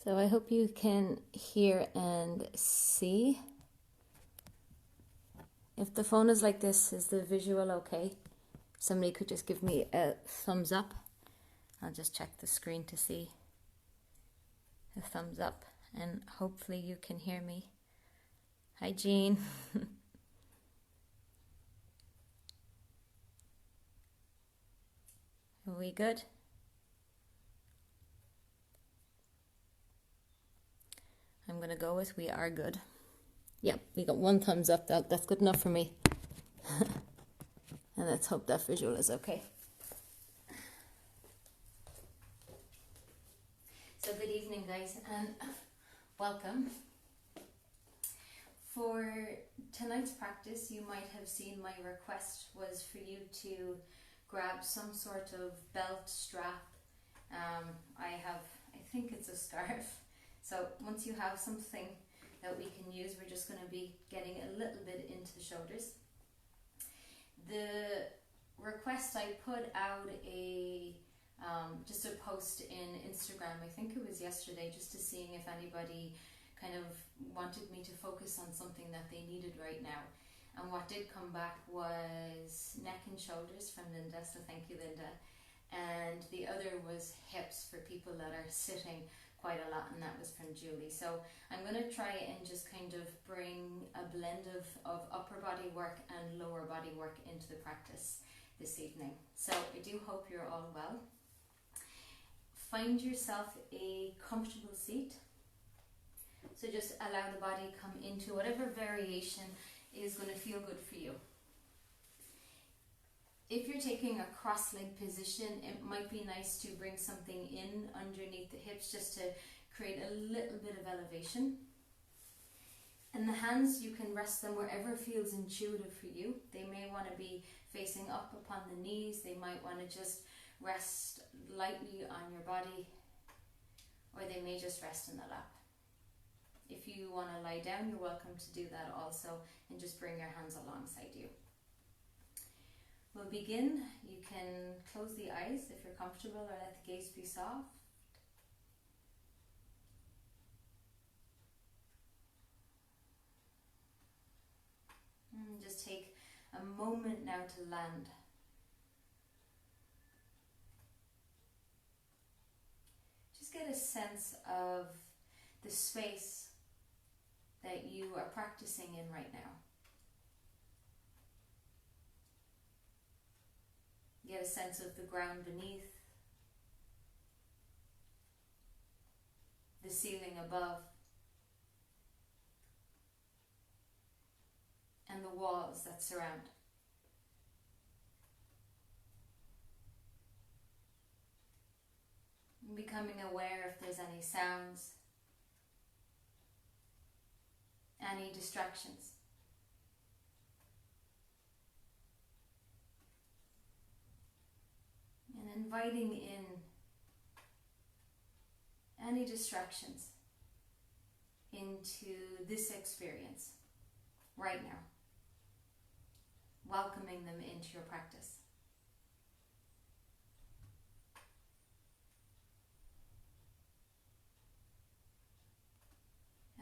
So I hope you can hear and see. If the phone is like this, is the visual okay? Somebody could just give me a thumbs up. I'll just check the screen to see a thumbs up, and hopefully you can hear me. Hi, Jean. Are we good? I'm going to go with we are good. Yep, we got one thumbs up. That's good enough for me. And let's hope that visual is okay. So good evening, guys, and welcome. For tonight's practice, you might have seen my request was for you to grab some sort of belt strap. I think it's a scarf. So once you have something that we can use, we're just going to be getting a little bit into the shoulders. The request, I put out just a post in Instagram, I think it was yesterday, just to seeing if anybody kind of wanted me to focus on something that they needed right now. And what did come back was neck and shoulders from Linda, so thank you, Linda. And the other was hips for people that are sitting quite a lot, and that was from Julie. So I'm going to try and just kind of bring a blend of upper body work and lower body work into the practice this evening. So I do hope you're all well. Find yourself a comfortable seat. So just allow the body come into whatever variation is going to feel good for you. If you're taking a cross-leg position, it might be nice to bring something in underneath the hips just to create a little bit of elevation. And the hands, you can rest them wherever feels intuitive for you. They may want to be facing up upon the knees. They might want to just rest lightly on your body, or they may just rest in the lap. If you want to lie down, you're welcome to do that also, and just bring your hands alongside you. We'll begin. You can close the eyes if you're comfortable, or let the gaze be soft. And just take a moment now to land. Just get a sense of the space that you are practicing in right now. Get a sense of the ground beneath, the ceiling above, and the walls that surround. Becoming aware if there's any sounds, any distractions. And inviting in any distractions into this experience right now. Welcoming them into your practice.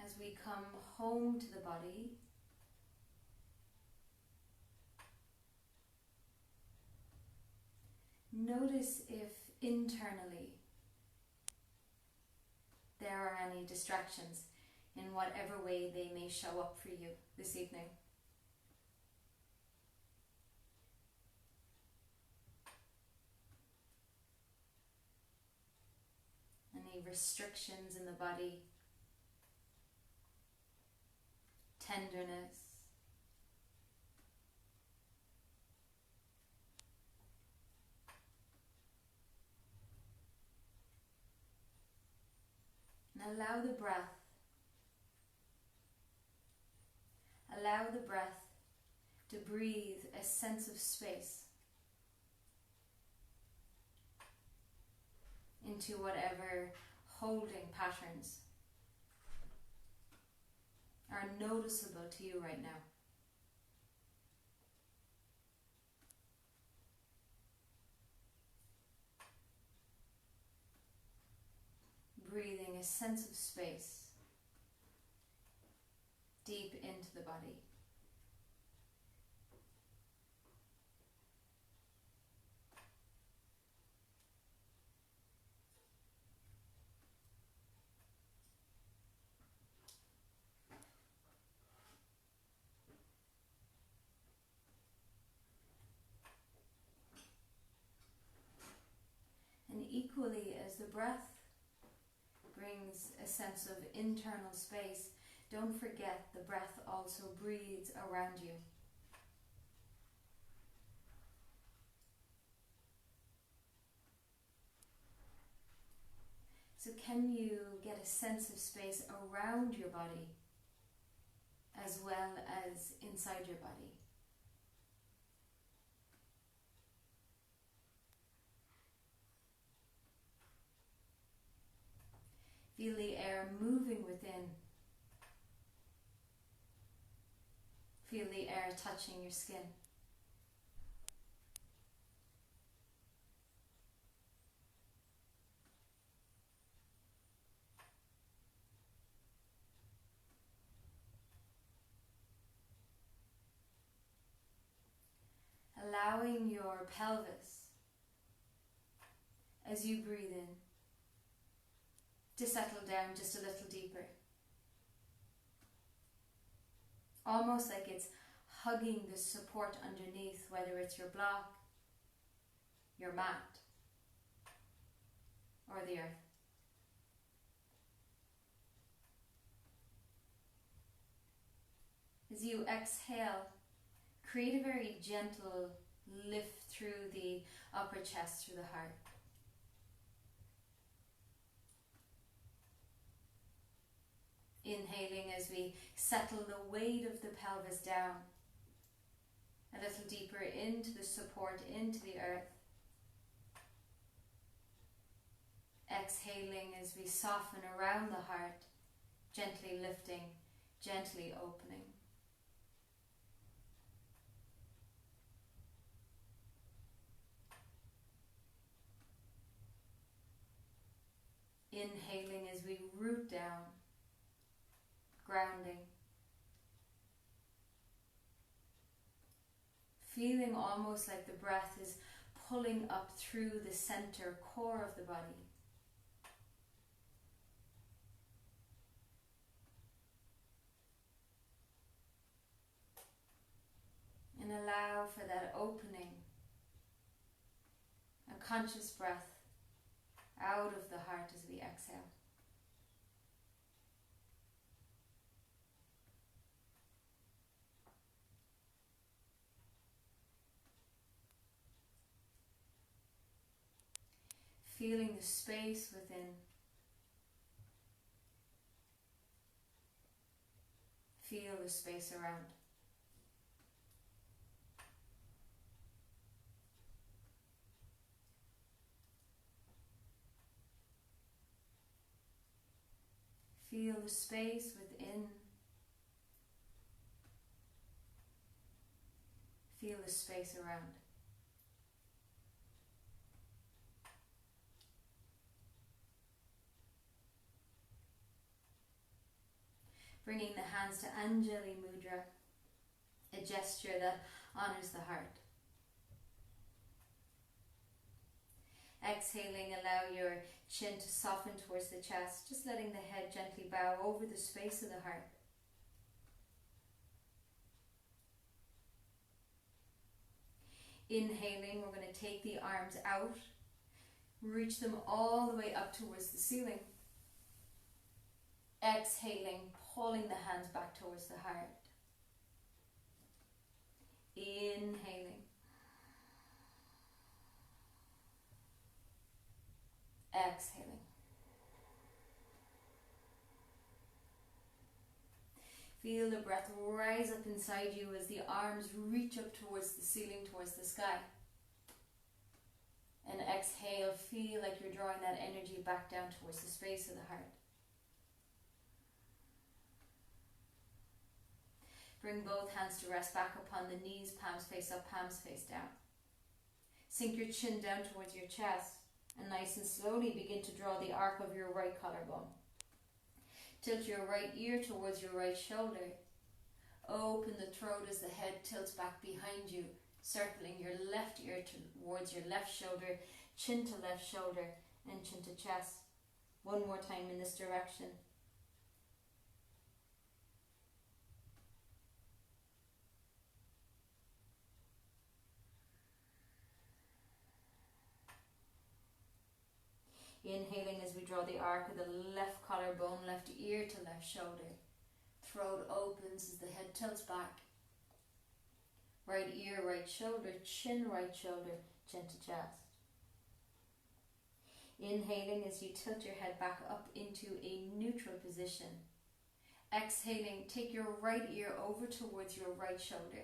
As we come home to the body, notice if internally there are any distractions in whatever way they may show up for you this evening. Any restrictions in the body, tenderness, and allow the breath to breathe a sense of space into whatever holding patterns are noticeable to you right now. Breathing a sense of space deep into the body. And equally as the breath brings a sense of internal space, don't forget the breath also breathes around you. So can you get a sense of space around your body as well as inside your body? Feel the air moving within. Feel the air touching your skin. Allowing your pelvis, as you breathe in, to settle down just a little deeper. Almost like it's hugging the support underneath, whether it's your block, your mat, or the earth. As you exhale, create a very gentle lift through the upper chest, through the heart. Inhaling as we settle the weight of the pelvis down a little deeper into the support, into the earth. Exhaling as we soften around the heart, gently lifting, gently opening. Inhaling as we root down, grounding. Feeling almost like the breath is pulling up through the center core of the body. And allow for that opening, a conscious breath out of the heart as we exhale. Feeling the space within. Feel the space around. Feel the space within. Feel the space around. Bringing the hands to Anjali Mudra, a gesture that honors the heart. Exhaling, allow your chin to soften towards the chest, just letting the head gently bow over the space of the heart. Inhaling, we're going to take the arms out, reach them all the way up towards the ceiling. Exhaling, pulling the hands back towards the heart. Inhaling. Exhaling. Feel the breath rise up inside you as the arms reach up towards the ceiling, towards the sky. And exhale, feel like you're drawing that energy back down towards the space of the heart. Bring both hands to rest back upon the knees, palms face up, palms face down. Sink your chin down towards your chest and nice and slowly begin to draw the arc of your right collarbone. Tilt your right ear towards your right shoulder. Open the throat as the head tilts back behind you, circling your left ear towards your left shoulder, chin to left shoulder, and chin to chest. One more time in this direction. Inhaling as we draw the arc of the left collarbone, left ear to left shoulder. Throat opens as the head tilts back. Right ear, right shoulder, chin, right shoulder, chin to chest. Inhaling as you tilt your head back up into a neutral position. Exhaling, take your right ear over towards your right shoulder.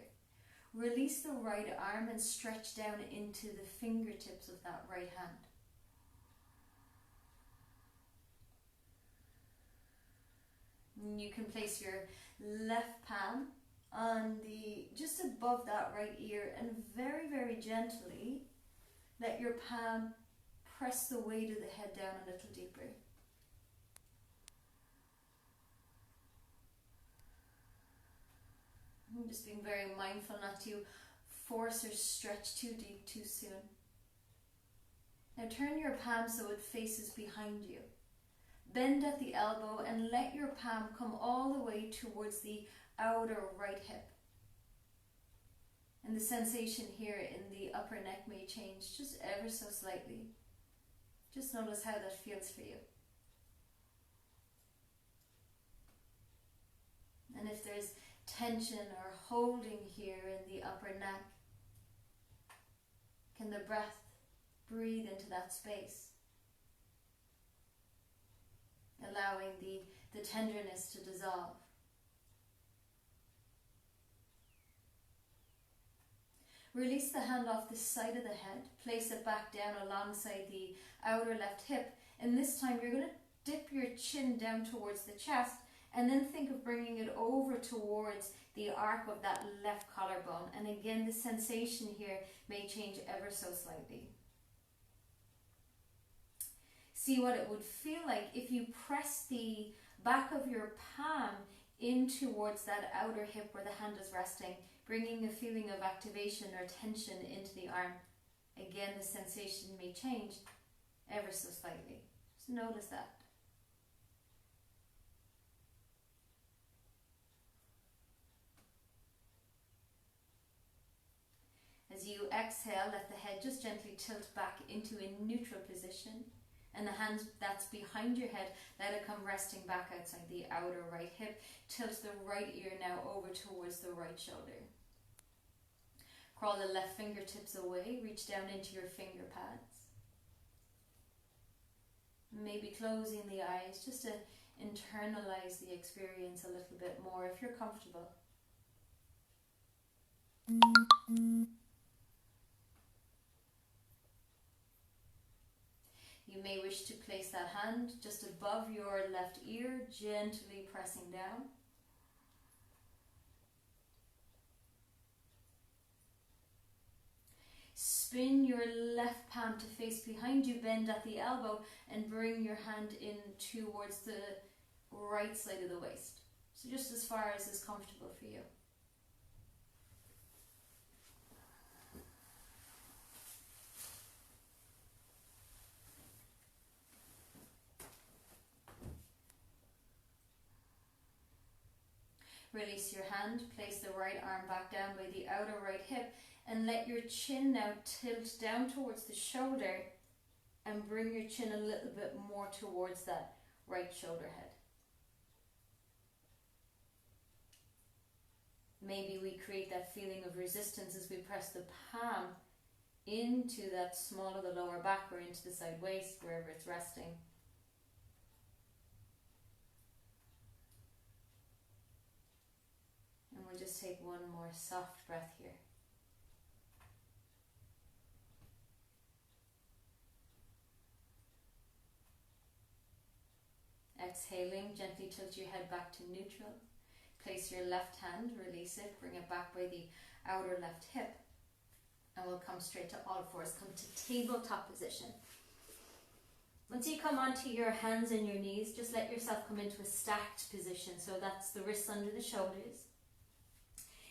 Release the right arm and stretch down into the fingertips of that right hand. And you can place your left palm on just above that right ear, and very, very gently let your palm press the weight of the head down a little deeper. And just being very mindful not to force or stretch too deep too soon. Now turn your palm so it faces behind you. Bend at the elbow and let your palm come all the way towards the outer right hip. And the sensation here in the upper neck may change just ever so slightly. Just notice how that feels for you. And if there's tension or holding here in the upper neck, can the breath breathe into that space, allowing the tenderness to dissolve. Release the hand off the side of the head, place it back down alongside the outer left hip, and this time you're going to dip your chin down towards the chest, and then think of bringing it over towards the arc of that left collarbone. And again, the sensation here may change ever so slightly. See what it would feel like if you press the back of your palm in towards that outer hip where the hand is resting, bringing a feeling of activation or tension into the arm. Again, the sensation may change ever so slightly. Just notice that. As you exhale, let the head just gently tilt back into a neutral position. And the hand that's behind your head, let it come resting back outside the outer right hip. Tilt the right ear now over towards the right shoulder. Crawl the left fingertips away, reach down into your finger pads. Maybe closing the eyes just to internalize the experience a little bit more if you're comfortable. You may wish to place that hand just above your left ear, gently pressing down. Spin your left palm to face behind you, bend at the elbow, and bring your hand in towards the right side of the waist. So just as far as is comfortable for you. Release your hand, place the right arm back down by the outer right hip, and let your chin now tilt down towards the shoulder and bring your chin a little bit more towards that right shoulder head. Maybe we create that feeling of resistance as we press the palm into that small of the lower back or into the side waist, wherever it's resting. And we'll just take one more soft breath here. Exhaling, gently tilt your head back to neutral. Place your left hand, release it, bring it back by the outer left hip. And we'll come straight to all fours. Come to tabletop position. Once you come onto your hands and your knees, just let yourself come into a stacked position. So that's the wrists under the shoulders,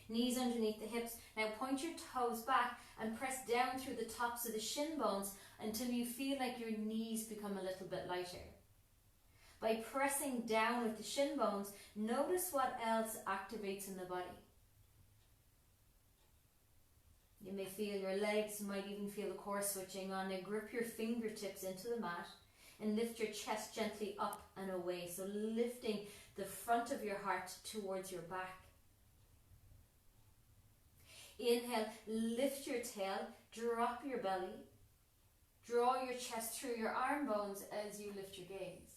knees underneath the hips. Now point your toes back and press down through the tops of the shin bones until you feel like your knees become a little bit lighter. By pressing down with the shin bones, notice what else activates in the body. You may feel your legs, you might even feel the core switching on. Now grip your fingertips into the mat and lift your chest gently up and away. So lifting the front of your heart towards your back. Inhale, lift your tail, drop your belly, draw your chest through your arm bones as you lift your gaze.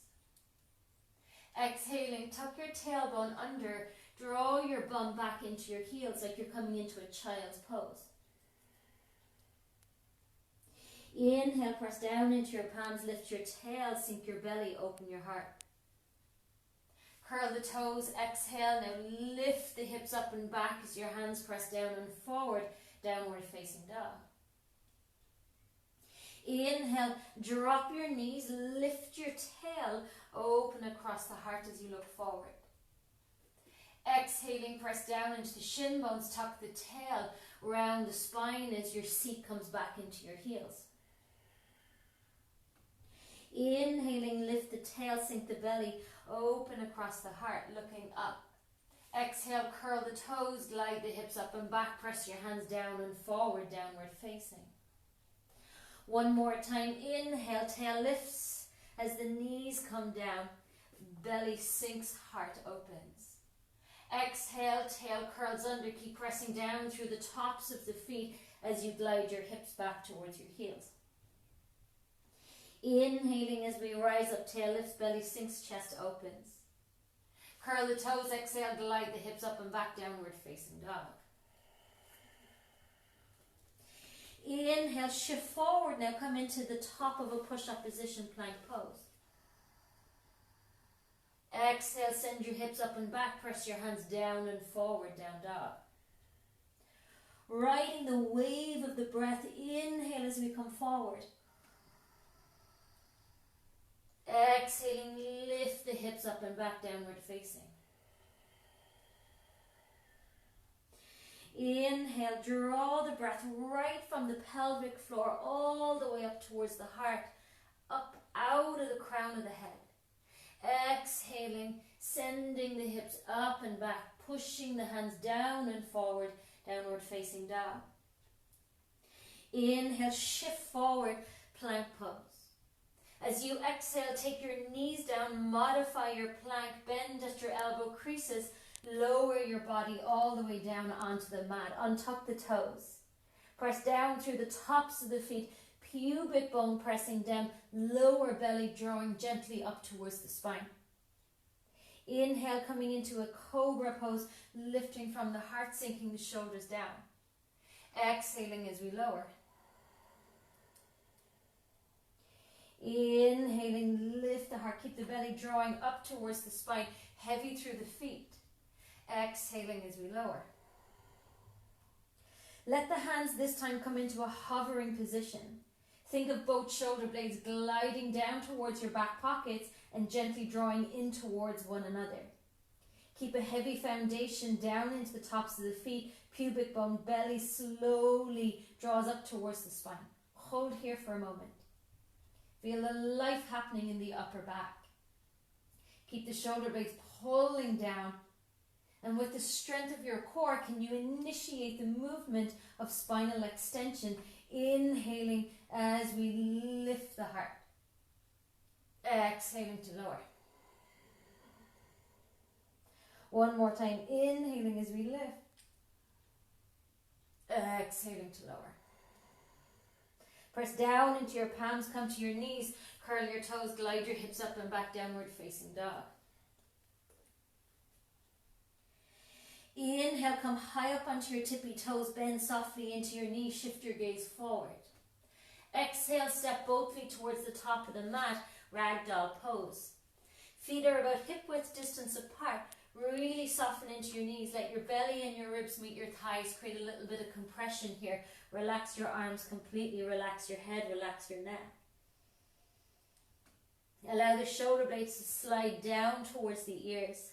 Exhaling, tuck your tailbone under, draw your bum back into your heels like you're coming into a child's pose. Inhale, press down into your palms, lift your tail, sink your belly, open your heart. Curl the toes, exhale, now lift the hips up and back as your hands press down and forward, downward facing dog. Inhale, drop your knees, lift your tail, open across the heart as you look forward. Exhaling, press down into the shin bones, tuck the tail round the spine as your seat comes back into your heels. Inhaling, lift the tail, sink the belly, open across the heart, looking up. Exhale, curl the toes, glide the hips up and back, press your hands down and forward, downward facing. One more time, inhale, tail lifts as the knees come down, belly sinks, heart opens. Exhale, tail curls under, keep pressing down through the tops of the feet as you glide your hips back towards your heels. Inhaling as we rise up, tail lifts, belly sinks, chest opens. Curl the toes, exhale, glide the hips up and back, downward facing dog. Inhale, shift forward, now come into the top of a push-up position, plank pose. Exhale, send your hips up and back, press your hands down and forward, down dog. Riding the wave of the breath, inhale as we come forward. Exhaling, lift the hips up and back, downward facing. Inhale, draw the breath right from the pelvic floor all the way up towards the heart, up out of the crown of the head. Exhaling, sending the hips up and back, pushing the hands down and forward, downward facing dog. Inhale, shift forward, plank pose. As you exhale, take your knees down, modify your plank, bend at your elbow creases, lower your body all the way down onto the mat, untuck the toes. Press down through the tops of the feet, pubic bone pressing down, lower belly drawing gently up towards the spine. Inhale, coming into a cobra pose, lifting from the heart, sinking the shoulders down. Exhaling as we lower. Inhaling, lift the heart, keep the belly drawing up towards the spine, heavy through the feet. Exhaling as we lower. Let the hands this time come into a hovering position. Think of both shoulder blades gliding down towards your back pockets and gently drawing in towards one another. Keep a heavy foundation down into the tops of the feet, pubic bone, belly slowly draws up towards the spine. Hold here for a moment. Feel the life happening in the upper back. Keep the shoulder blades pulling down. And with the strength of your core, can you initiate the movement of spinal extension, inhaling as we lift the heart. Exhaling to lower. One more time, inhaling as we lift. Exhaling to lower. Press down into your palms, come to your knees, curl your toes, glide your hips up and back, downward facing dog. Inhale, come high up onto your tippy toes, bend softly into your knees, shift your gaze forward. Exhale, step both feet towards the top of the mat, ragdoll pose. Feet are about hip width distance apart. Really soften into your knees, let your belly and your ribs meet your thighs, create a little bit of compression here. Relax your arms completely, relax your head, relax your neck. Allow the shoulder blades to slide down towards the ears.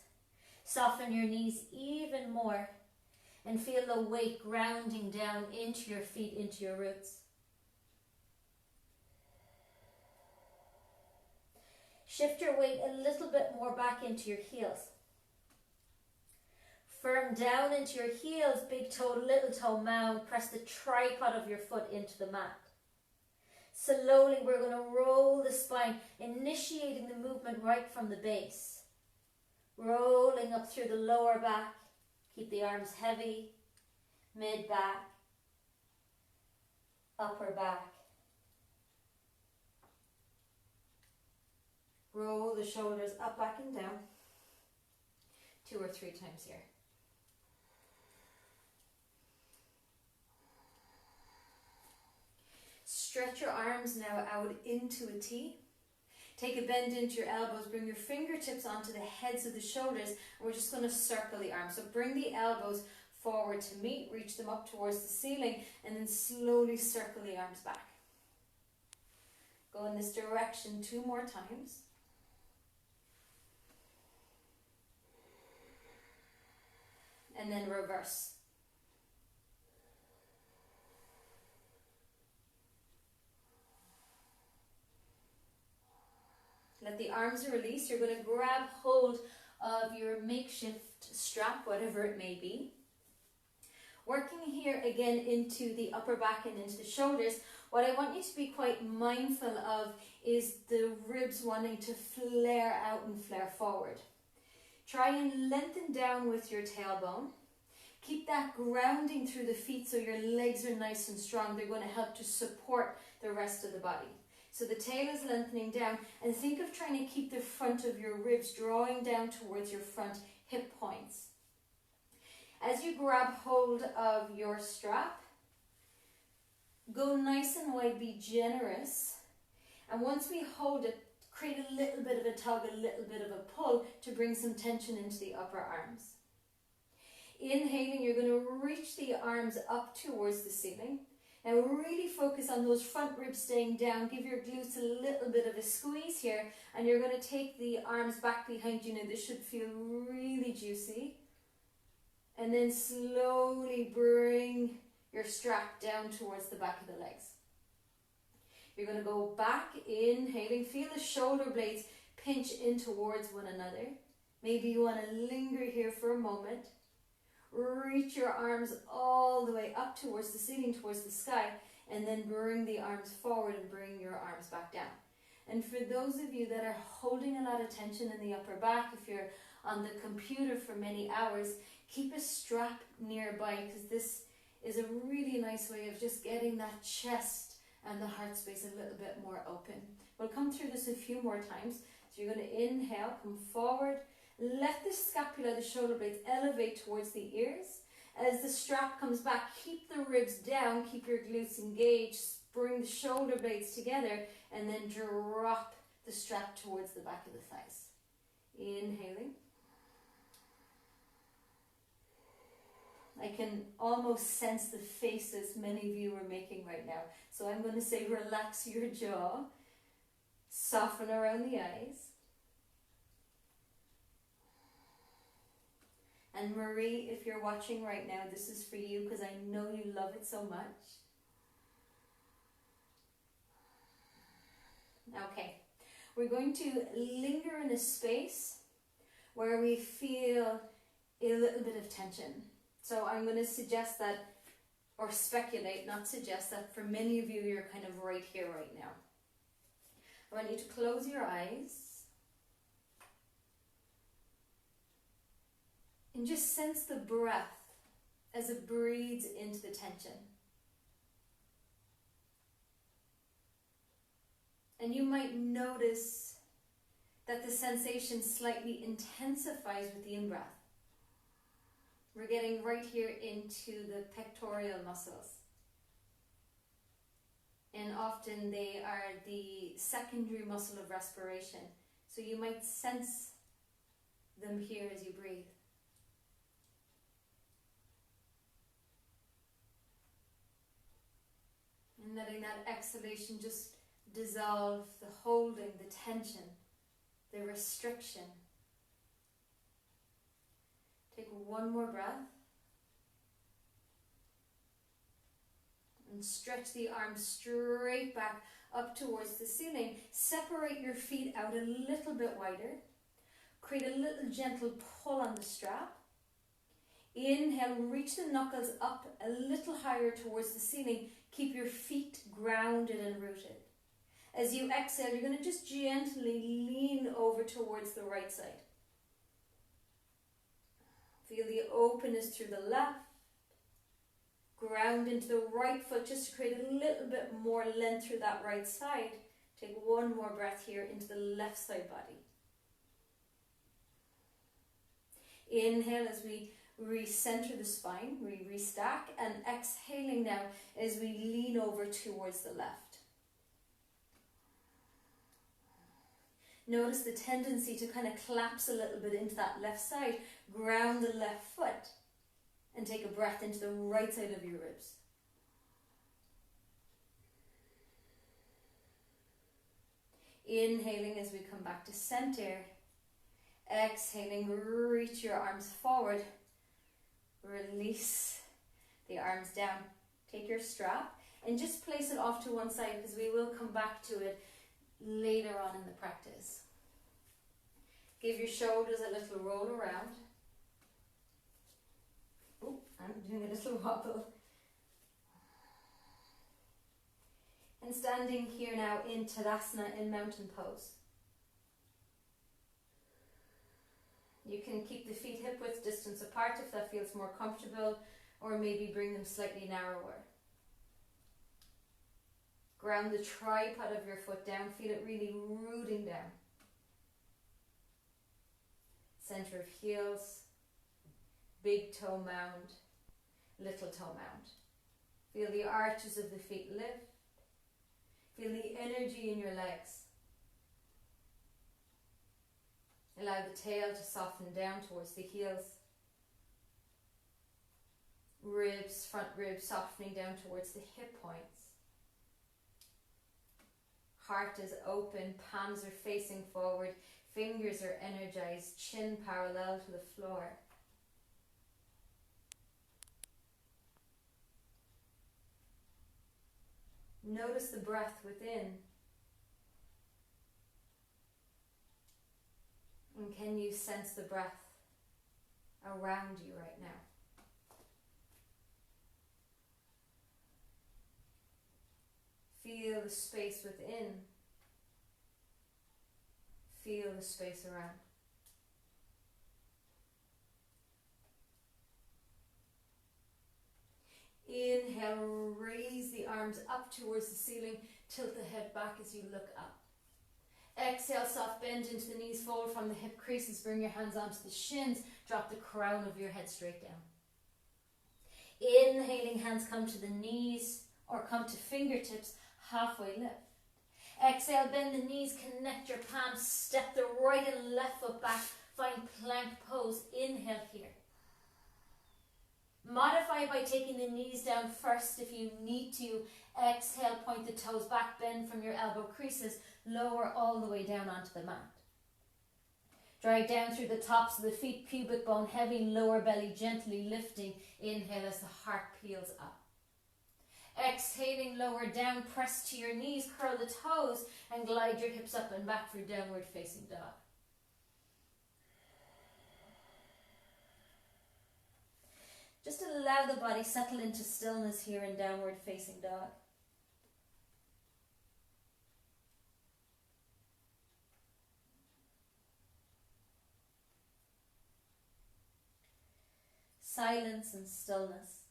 Soften your knees even more and feel the weight grounding down into your feet, into your roots. Shift your weight a little bit more back into your heels. Firm down into your heels, big toe, little toe mound. Press the tripod of your foot into the mat. Slowly we're going to roll the spine, initiating the movement right from the base. Rolling up through the lower back. Keep the arms heavy. Mid back. Upper back. Roll the shoulders up, back and down. 2 or 3 times here. Stretch your arms now out into a T. Take a bend into your elbows. Bring your fingertips onto the heads of the shoulders. And we're just going to circle the arms. So bring the elbows forward to meet. Reach them up towards the ceiling. And then slowly circle the arms back. Go in this direction 2 more times. And then reverse. Let the arms release. You're going to grab hold of your makeshift strap, whatever it may be. Working here again into the upper back and into the shoulders. What I want you to be quite mindful of is the ribs wanting to flare out and flare forward. Try and lengthen down with your tailbone. Keep that grounding through the feet so your legs are nice and strong. They're going to help to support the rest of the body. So the tail is lengthening down, and think of trying to keep the front of your ribs drawing down towards your front hip points. As you grab hold of your strap, go nice and wide, be generous. And once we hold it, create a little bit of a tug, a little bit of a pull to bring some tension into the upper arms. Inhaling, you're going to reach the arms up towards the ceiling. Now really focus on those front ribs staying down. Give your glutes a little bit of a squeeze here. And you're going to take the arms back behind you. Now this should feel really juicy. And then slowly bring your strap down towards the back of the legs. You're going to go back, inhaling. Feel the shoulder blades pinch in towards one another. Maybe you want to linger here for a moment. Reach your arms all the way up towards the ceiling, towards the sky, and then bring the arms forward and bring your arms back down. And for those of you that are holding a lot of tension in the upper back, if you're on the computer for many hours, keep a strap nearby, because this is a really nice way of just getting that chest and the heart space a little bit more open. We'll come through this a few more times. So you're going to inhale, come forward. Let the scapula, the shoulder blades, elevate towards the ears. As the strap comes back, keep the ribs down, keep your glutes engaged, bring the shoulder blades together, and then drop the strap towards the back of the thighs. Inhaling. I can almost sense the faces many of you are making right now. So I'm going to say relax your jaw, soften around the eyes. And Marie, if you're watching right now, this is for you because I know you love it so much. Okay, we're going to linger in a space where we feel a little bit of tension. So I'm going to suggest that, or speculate, not suggest that for many of you, you're kind of right here, right now. I want you to close your eyes. And just sense the breath as it breathes into the tension. And you might notice that the sensation slightly intensifies with the in-breath. We're getting right here into the pectoral muscles. And often they are the secondary muscle of respiration. So you might sense them here as you breathe. And letting that exhalation just dissolve the holding, the tension, the restriction. Take one more breath. And stretch the arms straight back up towards the ceiling. Separate your feet out a little bit wider. Create a little gentle pull on the strap. Inhale, reach the knuckles up a little higher towards the ceiling. Keep your feet grounded and rooted. As you exhale, you're going to just gently lean over towards the right side. Feel the openness through the left. Ground into the right foot just to create a little bit more length through that right side. Take one more breath here into the left side body. Inhale as we recenter the spine, we restack, and exhaling now as we lean over towards the left. Notice the tendency to kind of collapse a little bit into that left side. Ground the left foot and take a breath into the right side of your ribs. Inhaling as we come back to center. Exhaling, reach your arms forward. Release the arms down. Take your strap and just place it off to one side because we will come back to it later on in the practice. Give your shoulders a little roll around. Oh, I'm doing a little wobble. And standing here now in Tadasana, in mountain pose. You can keep the feet hip width distance apart if that feels more comfortable, or maybe bring them slightly narrower. Ground the tripod of your foot down, feel it really rooting down. Center of heels, big toe mound, little toe mound. Feel the arches of the feet lift. Feel the energy in your legs. Allow the tail to soften down towards the heels. Ribs, front ribs softening down towards the hip points. Heart is open, palms are facing forward, fingers are energized, chin parallel to the floor. Notice the breath within. And can you sense the breath around you right now? Feel the space within. Feel the space around. Inhale, raise the arms up towards the ceiling, tilt the head back as you look up. Exhale, soft bend into the knees, fold from the hip creases, bring your hands onto the shins, drop the crown of your head straight down. Inhaling, hands come to the knees or come to fingertips, halfway lift. Exhale, bend the knees, connect your palms, step the right and left foot back, find plank pose. Inhale here. Modify by taking the knees down first if you need to. Exhale, point the toes back, bend from your elbow creases, lower all the way down onto the mat. Drag down through the tops of the feet, pubic bone heavy, lower belly gently lifting. Inhale as the heart peels up. Exhaling, lower down, press to your knees, curl the toes and glide your hips up and back for downward facing dog. Just allow the body settle into stillness here in downward facing dog. Silence and stillness.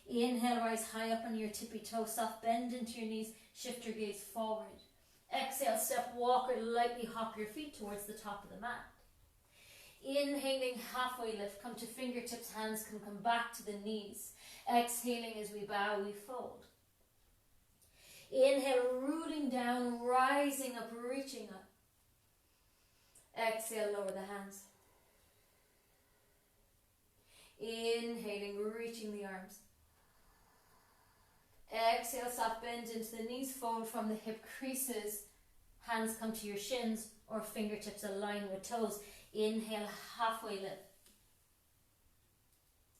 Inhale, rise high up on your tippy toe, soft bend into your knees, shift your gaze forward. Exhale, step, walk or lightly hop your feet towards the top of the mat. Inhaling, halfway lift, come to fingertips, hands can come back to the knees. Exhaling as we bow, we fold. Inhale, rooting down, rising up, reaching up. Exhale, lower the hands. Inhaling, reaching the arms. Exhale, soft bend into the knees, fold from the hip creases. Hands come to your shins or fingertips align with toes. Inhale, halfway lift.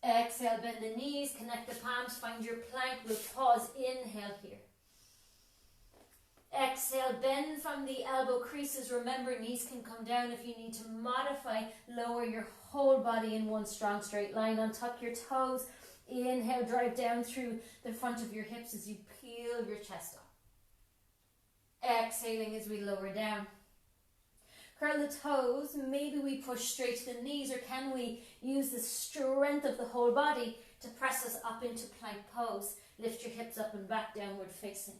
Exhale, bend the knees, connect the palms, find your plank. We'll pause. Inhale here. Exhale, bend from the elbow creases. Remember, knees can come down if you need to modify. Lower your whole body in one strong straight line. Untuck your toes. Inhale, drive down through the front of your hips as you peel your chest up. Exhaling as we lower down. Curl the toes. Maybe we push straight to the knees, or can we use the strength of the whole body to press us up into plank pose? Lift your hips up and back, downward facing.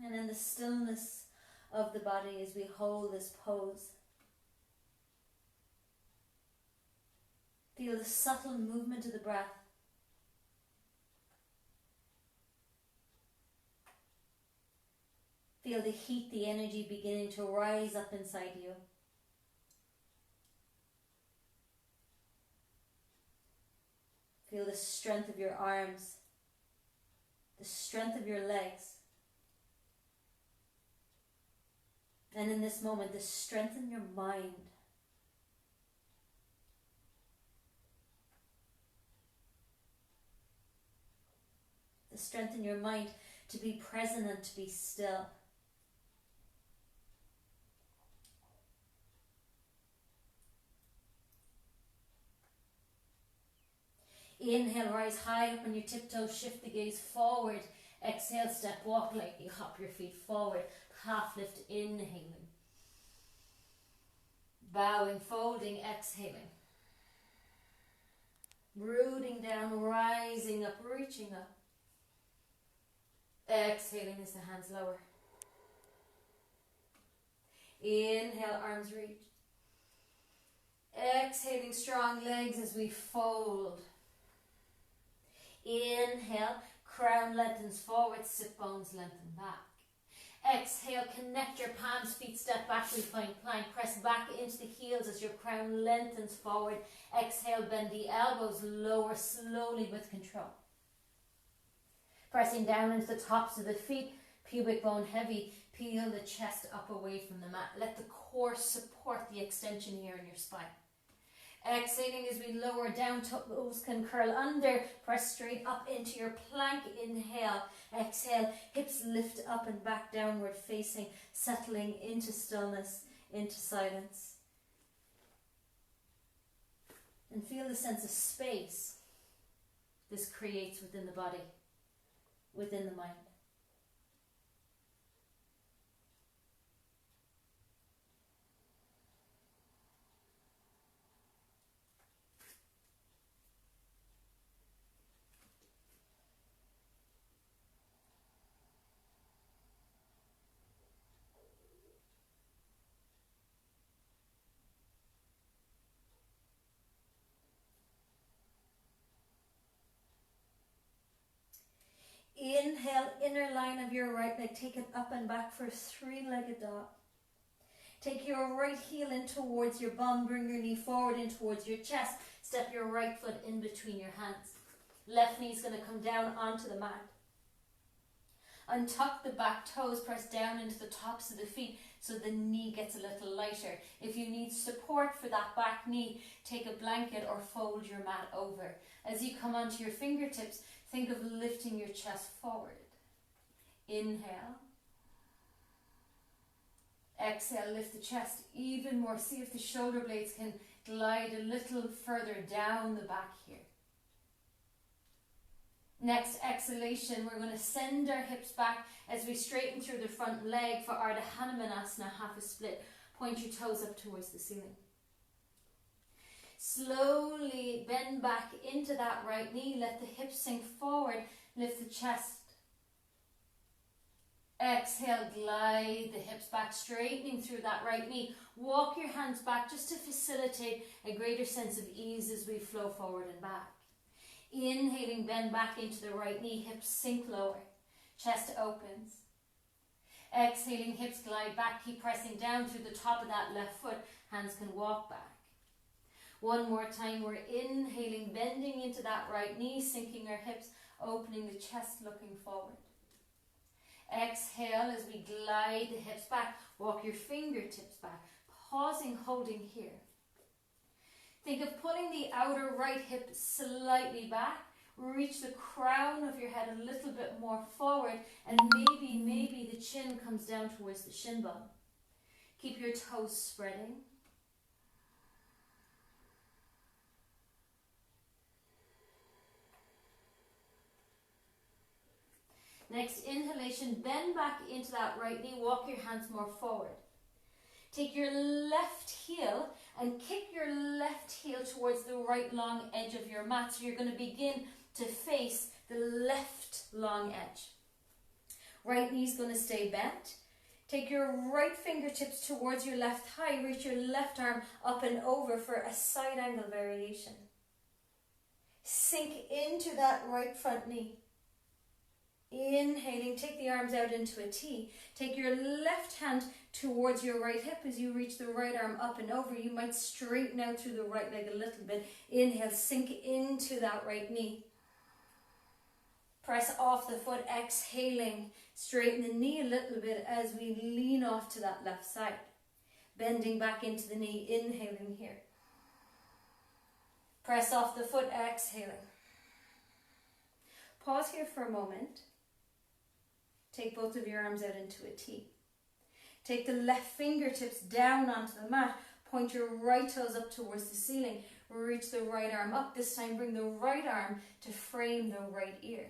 And in the stillness of the body as we hold this pose, feel the subtle movement of the breath. Feel the heat, the energy beginning to rise up inside you. Feel the strength of your arms, the strength of your legs. And in this moment, the strength in your mind. The strength in your mind to be present and to be still. Inhale, rise high up on your tiptoes, shift the gaze forward. Exhale, step, walk lightly, hop your feet forward. Half lift, inhaling. Bowing, folding, exhaling. Rooting down, rising up, reaching up. Exhaling as the hands lower. Inhale, arms reach. Exhaling, strong legs as we fold. Inhale, crown lengthens forward, sit bones lengthen back. Exhale, connect your palms, feet step back, we find plank. Press back into the heels as your crown lengthens forward. Exhale, bend the elbows, lower slowly with control. Pressing down into the tops of the feet, pubic bone heavy. Peel the chest up away from the mat. Let the core support the extension here in your spine. Exhaling as we lower down, toes can curl under. Press straight up into your plank. Inhale. Exhale. Hips lift up and back, downward facing. Settling into stillness, into silence. And feel the sense of space this creates within the body, within the mind. Inhale, inner line of your right leg. Take it up and back for a three-legged dog. Take your right heel in towards your bum. Bring your knee forward in towards your chest. Step your right foot in between your hands. Left knee is going to come down onto the mat. Untuck the back toes. Press down into the tops of the feet so the knee gets a little lighter. If you need support for that back knee, take a blanket or fold your mat over. As you come onto your fingertips, think of lifting your chest forward. Inhale. Exhale, lift the chest even more. See if the shoulder blades can glide a little further down the back here. Next exhalation, we're going to send our hips back as we straighten through the front leg for Ardha Hanumanasana, half a split. Point your toes up towards the ceiling. Slowly bend back into that right knee. Let the hips sink forward. Lift the chest. Exhale, glide the hips back, straightening through that right knee. Walk your hands back just to facilitate a greater sense of ease as we flow forward and back. Inhaling, bend back into the right knee, hips sink lower, chest opens. Exhaling, hips glide back, keep pressing down through the top of that left foot, hands can walk back. One more time, we're inhaling, bending into that right knee, sinking our hips, opening the chest, looking forward. Exhale as we glide the hips back, walk your fingertips back, pausing, holding here. Think of pulling the outer right hip slightly back, reach the crown of your head a little bit more forward, and maybe the chin comes down towards the shin bone. Keep your toes spreading. Next inhalation, bend back into that right knee, walk your hands more forward. Take your left heel and kick your left heel towards the right long edge of your mat. So you're going to begin to face the left long edge. Right knee's going to stay bent. Take your right fingertips towards your left thigh. Reach your left arm up and over for a side angle variation. Sink into that right front knee. Inhaling, take the arms out into a T. Take your left hand towards your right hip as you reach the right arm up and over. You might straighten out through the right leg a little bit. Inhale, sink into that right knee. Press off the foot, exhaling. Straighten the knee a little bit as we lean off to that left side. Bending back into the knee, inhaling here. Press off the foot, exhaling. Pause here for a moment. Take both of your arms out into a T. Take the left fingertips down onto the mat. Point your right toes up towards the ceiling. Reach the right arm up. This time bring the right arm to frame the right ear.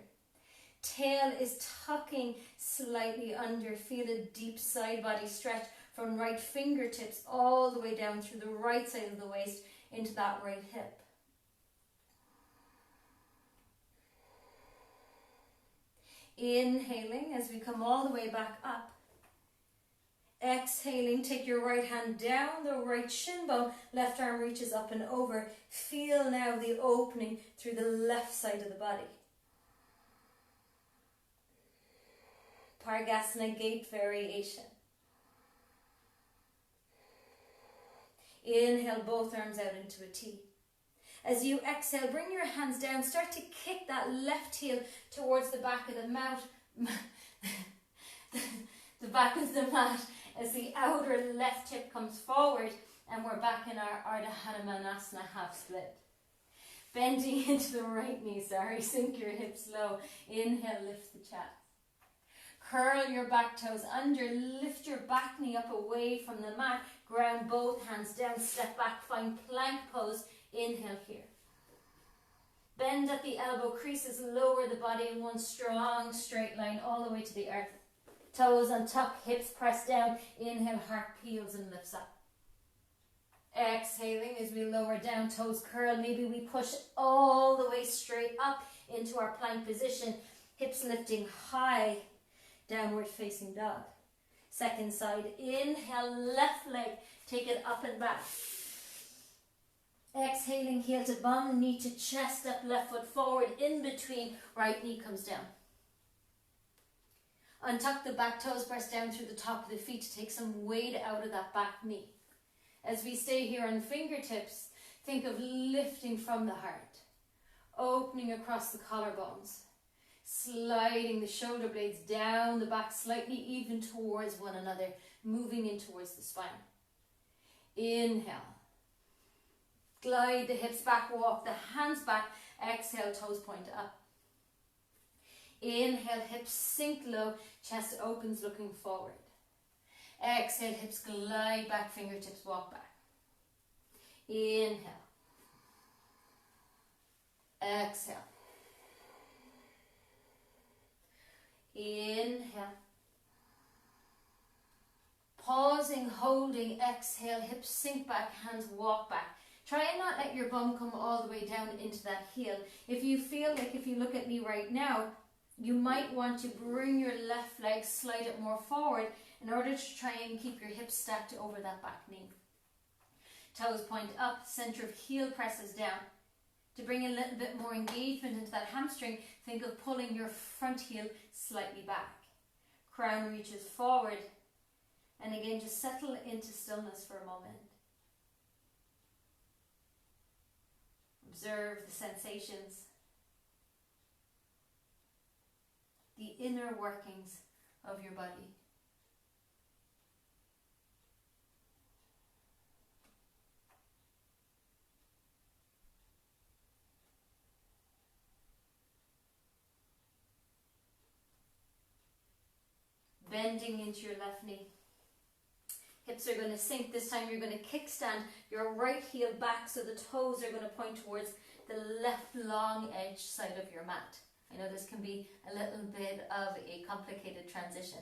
Tail is tucking slightly under. Feel a deep side body stretch from right fingertips all the way down through the right side of the waist into that right hip. Inhaling as we come all the way back up. Exhaling, take your right hand down the right shin bone, left arm reaches up and over. Feel now the opening through the left side of the body. Pargasana gate variation. Inhale, both arms out into a T. As you exhale, bring your hands down. Start to kick that left heel towards the back of the mat. The back of the mat as the outer left hip comes forward and we're back in our Ardha Hanumanasana half split. Bending into the right knee, sink your hips low. Inhale, lift the chest. Curl your back toes under, lift your back knee up away from the mat. Ground both hands down, step back, find plank pose. Inhale here. Bend at the elbow creases, lower the body in one strong straight line all the way to the earth. Toes untuck, hips press down. Inhale, heart peels and lifts up. Exhaling as we lower down, toes curl. Maybe we push all the way straight up into our plank position. Hips lifting high, downward facing dog. Second side, inhale, left leg, take it up and back. Exhaling, heel to bum, knee to chest, up, left foot forward, in between, right knee comes down. Untuck the back toes, press down through the top of the feet to take some weight out of that back knee. As we stay here on fingertips, think of lifting from the heart, opening across the collarbones, sliding the shoulder blades down the back, slightly even towards one another, moving in towards the spine. Inhale. Glide the hips back, walk the hands back. Exhale, toes point up. Inhale, hips sink low, chest opens looking forward. Exhale, hips glide back, fingertips walk back. Inhale. Exhale. Inhale. Pausing pausing, holding, exhale, hips sink back, hands walk back. Try and not let your bum come all the way down into that heel. If you feel like, if you look at me right now, you might want to bring your left leg, slide it more forward in order to try and keep your hips stacked over that back knee. Toes point up, center of heel presses down. To bring a little bit more engagement into that hamstring, think of pulling your front heel slightly back. Crown reaches forward. And again, just settle into stillness for a moment. Observe the sensations, the inner workings of your body. Bending into your left knee. Hips are going to sink. This time you're going to kickstand your right heel back so the toes are going to point towards the left long edge side of your mat. I know this can be a little bit of a complicated transition.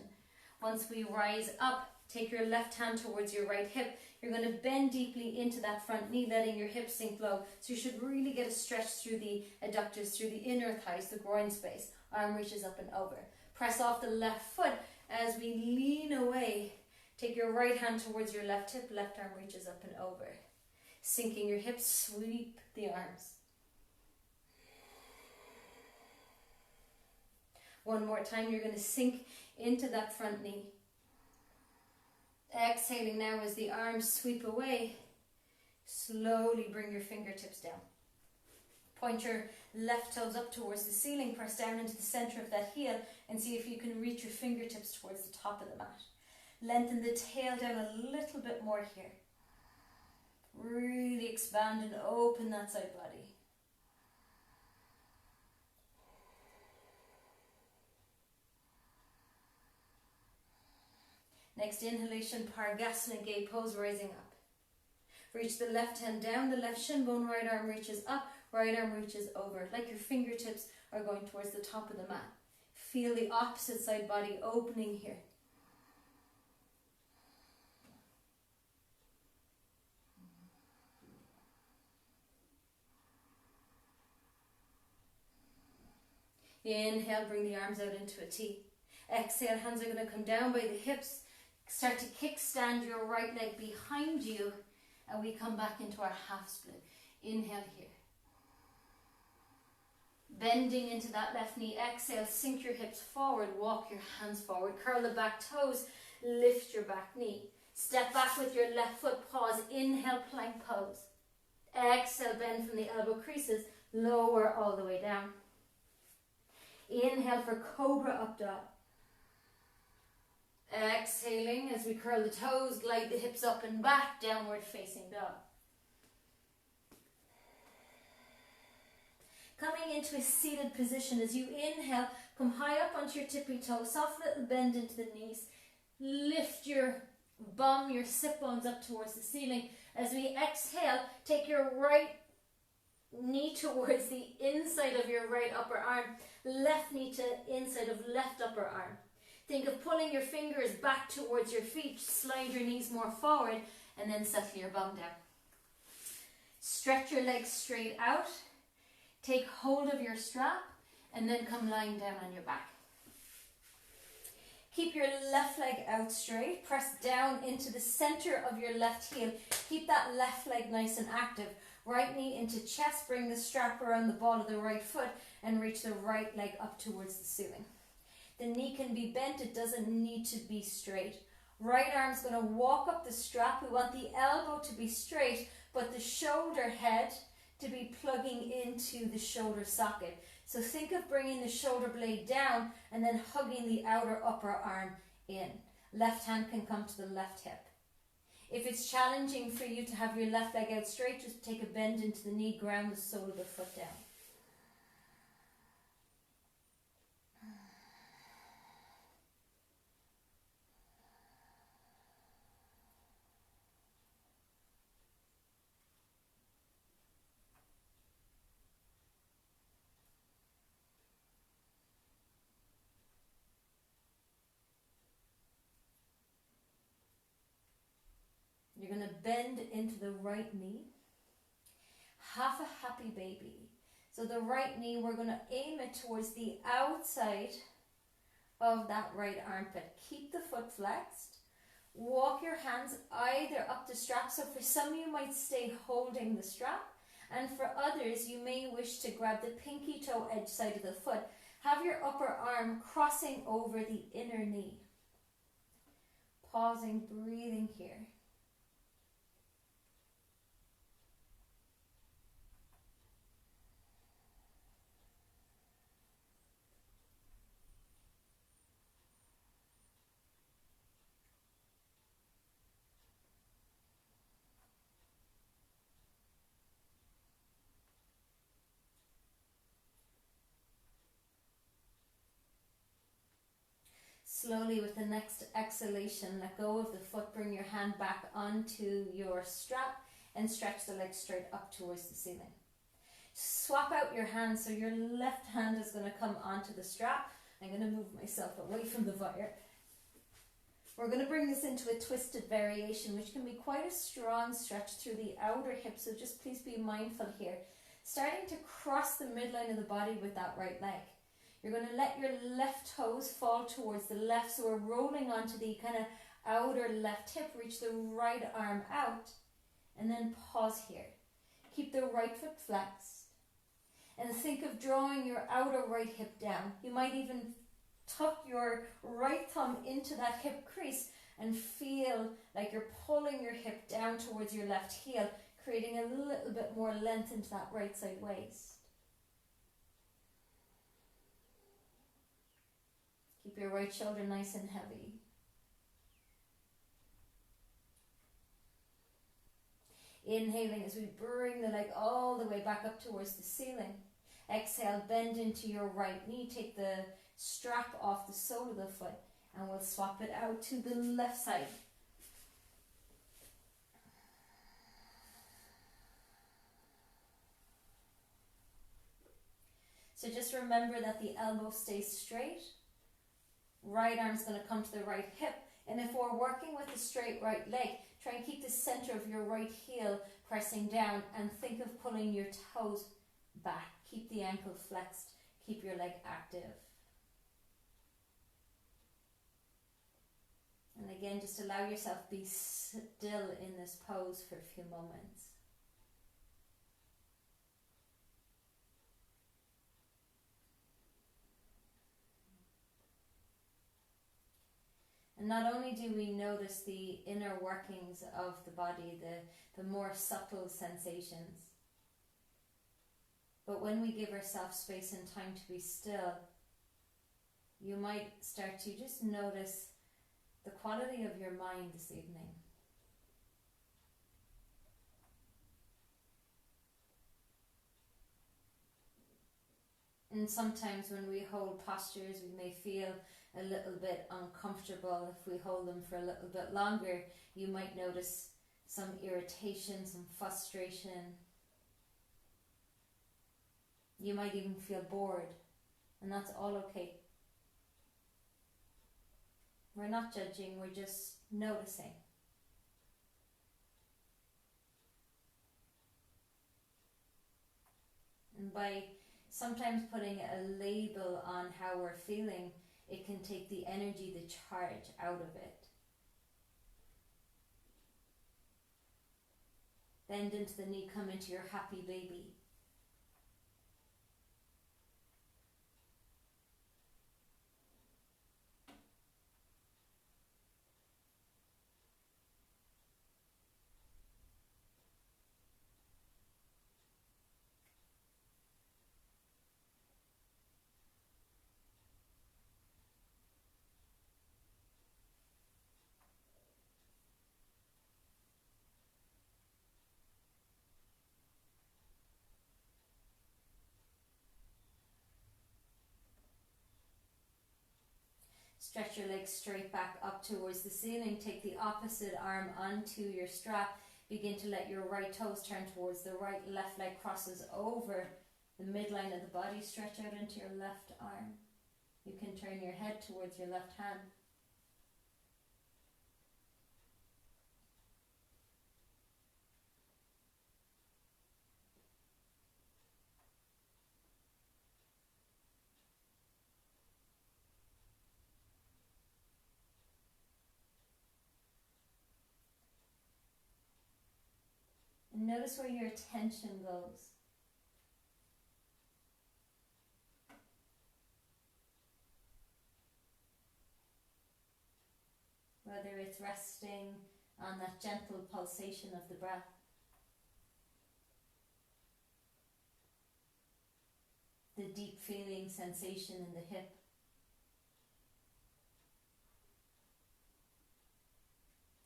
Once we rise up, take your left hand towards your right hip. You're going to bend deeply into that front knee, letting your hips sink low. So you should really get a stretch through the adductors, through the inner thighs, the groin space. Arm reaches up and over. Press off the left foot as we lean away. Take your right hand towards your left hip, left arm reaches up and over. Sinking your hips, sweep the arms. One more time, you're going to sink into that front knee. Exhaling now as the arms sweep away. Slowly bring your fingertips down. Point your left toes up towards the ceiling, press down into the center of that heel and see if you can reach your fingertips towards the top of the mat. Lengthen the tail down a little bit more here. Really expand and open that side body. Next inhalation, Pargasana Gay pose, rising up. Reach the left hand down, the left shin bone, right arm reaches up, right arm reaches over, like your fingertips are going towards the top of the mat. Feel the opposite side body opening here. Inhale, bring the arms out into a T. Exhale, hands are going to come down by the hips. Start to kickstand your right leg behind you and we come back into our half split. Inhale here. Bending into that left knee. Exhale, sink your hips forward, walk your hands forward. Curl the back toes, lift your back knee. Step back with your left foot, pause. Inhale, plank pose. Exhale, bend from the elbow creases, lower all the way down. Inhale for Cobra Up Dog. Exhaling as we curl the toes, glide the hips up and back, downward facing dog. Coming into a seated position, as you inhale, come high up onto your tippy toes, soft little bend into the knees. Lift your bum, your sit bones up towards the ceiling. As we exhale, take your right knee towards the inside of your right upper arm, left knee to inside of left upper arm. Think of pulling your fingers back towards your feet, slide your knees more forward, and then settle your bum down. Stretch your legs straight out, take hold of your strap, and then come lying down on your back. Keep your left leg out straight, press down into the center of your left heel. Keep that left leg nice and active. Right knee into chest, bring the strap around the ball of the right foot and reach the right leg up towards the ceiling. The knee can be bent, it doesn't need to be straight. Right arm's going to walk up the strap. We want the elbow to be straight, but the shoulder head to be plugging into the shoulder socket. So think of bringing the shoulder blade down and then hugging the outer upper arm in. Left hand can come to the left hip. If it's challenging for you to have your left leg out straight, just take a bend into the knee, ground the sole of the foot down. bend into the right knee. Half a happy baby. So the right knee, we're going to aim it towards the outside of that right armpit. Keep the foot flexed. Walk your hands either up the strap. So for some, you might stay holding the strap. And for others, you may wish to grab the pinky toe edge side of the foot. Have your upper arm crossing over the inner knee. Pausing, breathing here. Slowly with the next exhalation, let go of the foot, bring your hand back onto your strap and stretch the legs straight up towards the ceiling. Swap out your hands, so your left hand is going to come onto the strap. I'm going to move myself away from the wire. We're going to bring this into a twisted variation, which can be quite a strong stretch through the outer hip, so just please be mindful here. Starting to cross the midline of the body with that right leg. You're going to let your left toes fall towards the left, so we're rolling onto the kind of outer left hip. Reach the right arm out, and then pause here. Keep the right foot flexed, and think of drawing your outer right hip down. You might even tuck your right thumb into that hip crease and feel like you're pulling your hip down towards your left heel, creating a little bit more length into that right side waist. Keep your right shoulder nice and heavy. Inhaling as we bring the leg all the way back up towards the ceiling. Exhale, bend into your right knee. Take the strap off the sole of the foot and we'll swap it out to the left side. So just remember that the elbow stays straight. Right arm's going to come to the right hip. And if we're working with the straight right leg, try and keep the center of your right heel pressing down and think of pulling your toes back. Keep the ankle flexed. Keep your leg active. And again, just allow yourself to be still in this pose for a few moments. And not only do we notice the inner workings of the body, the more subtle sensations, but when we give ourselves space and time to be still, you might start to just notice the quality of your mind this evening. And sometimes when we hold postures, we may feel a little bit uncomfortable. If we hold them for a little bit longer, you might notice some irritation, some frustration. You might even feel bored, and that's all okay. We're not judging, we're just noticing. And by sometimes putting a label on how we're feeling, it can take the energy, the charge out of it. Bend into the knee, come into your happy baby. Stretch your legs straight back up towards the ceiling. Take the opposite arm onto your strap. Begin to let your right toes turn towards the right. Left leg crosses over the midline of the body. Stretch out into your left arm. You can turn your head towards your left hand. And notice where your attention goes. Whether it's resting on that gentle pulsation of the breath. The deep feeling sensation in the hip.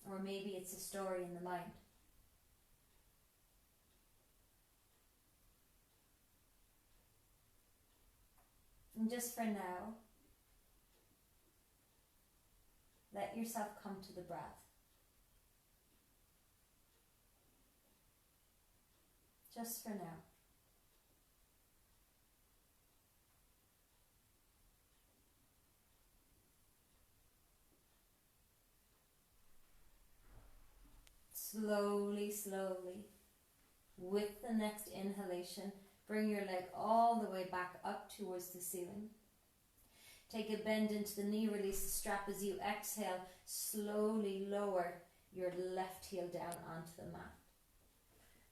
Or maybe it's a story in the mind. And just for now, let yourself come to the breath. Just for now. Slowly, slowly, with the next inhalation, bring your leg all the way back up towards the ceiling. Take a bend into the knee, release the strap as you exhale. Slowly lower your left heel down onto the mat.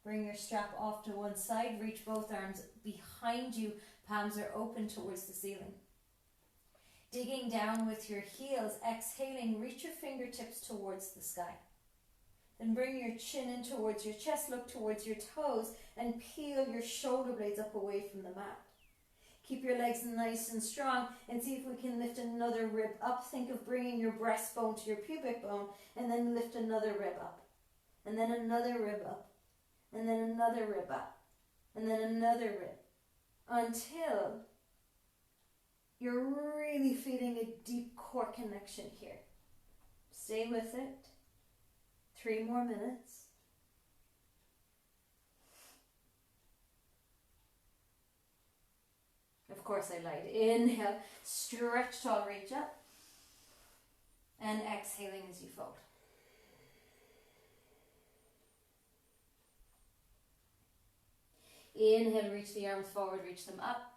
Bring your strap off to one side, reach both arms behind you, palms are open towards the ceiling. Digging down with your heels, exhaling, reach your fingertips towards the sky. Then bring your chin in towards your chest, look towards your toes, and peel your shoulder blades up away from the mat. Keep your legs nice and strong, and see if we can lift another rib up. Think of bringing your breastbone to your pubic bone, and then lift another rib up. And then another rib up. And then another rib up. And then another rib. Until you're really feeling a deep core connection here. Stay with it. 3 more minutes. Of course I lied. Inhale, stretch tall, reach up. And exhaling as you fold. Inhale, reach the arms forward, reach them up.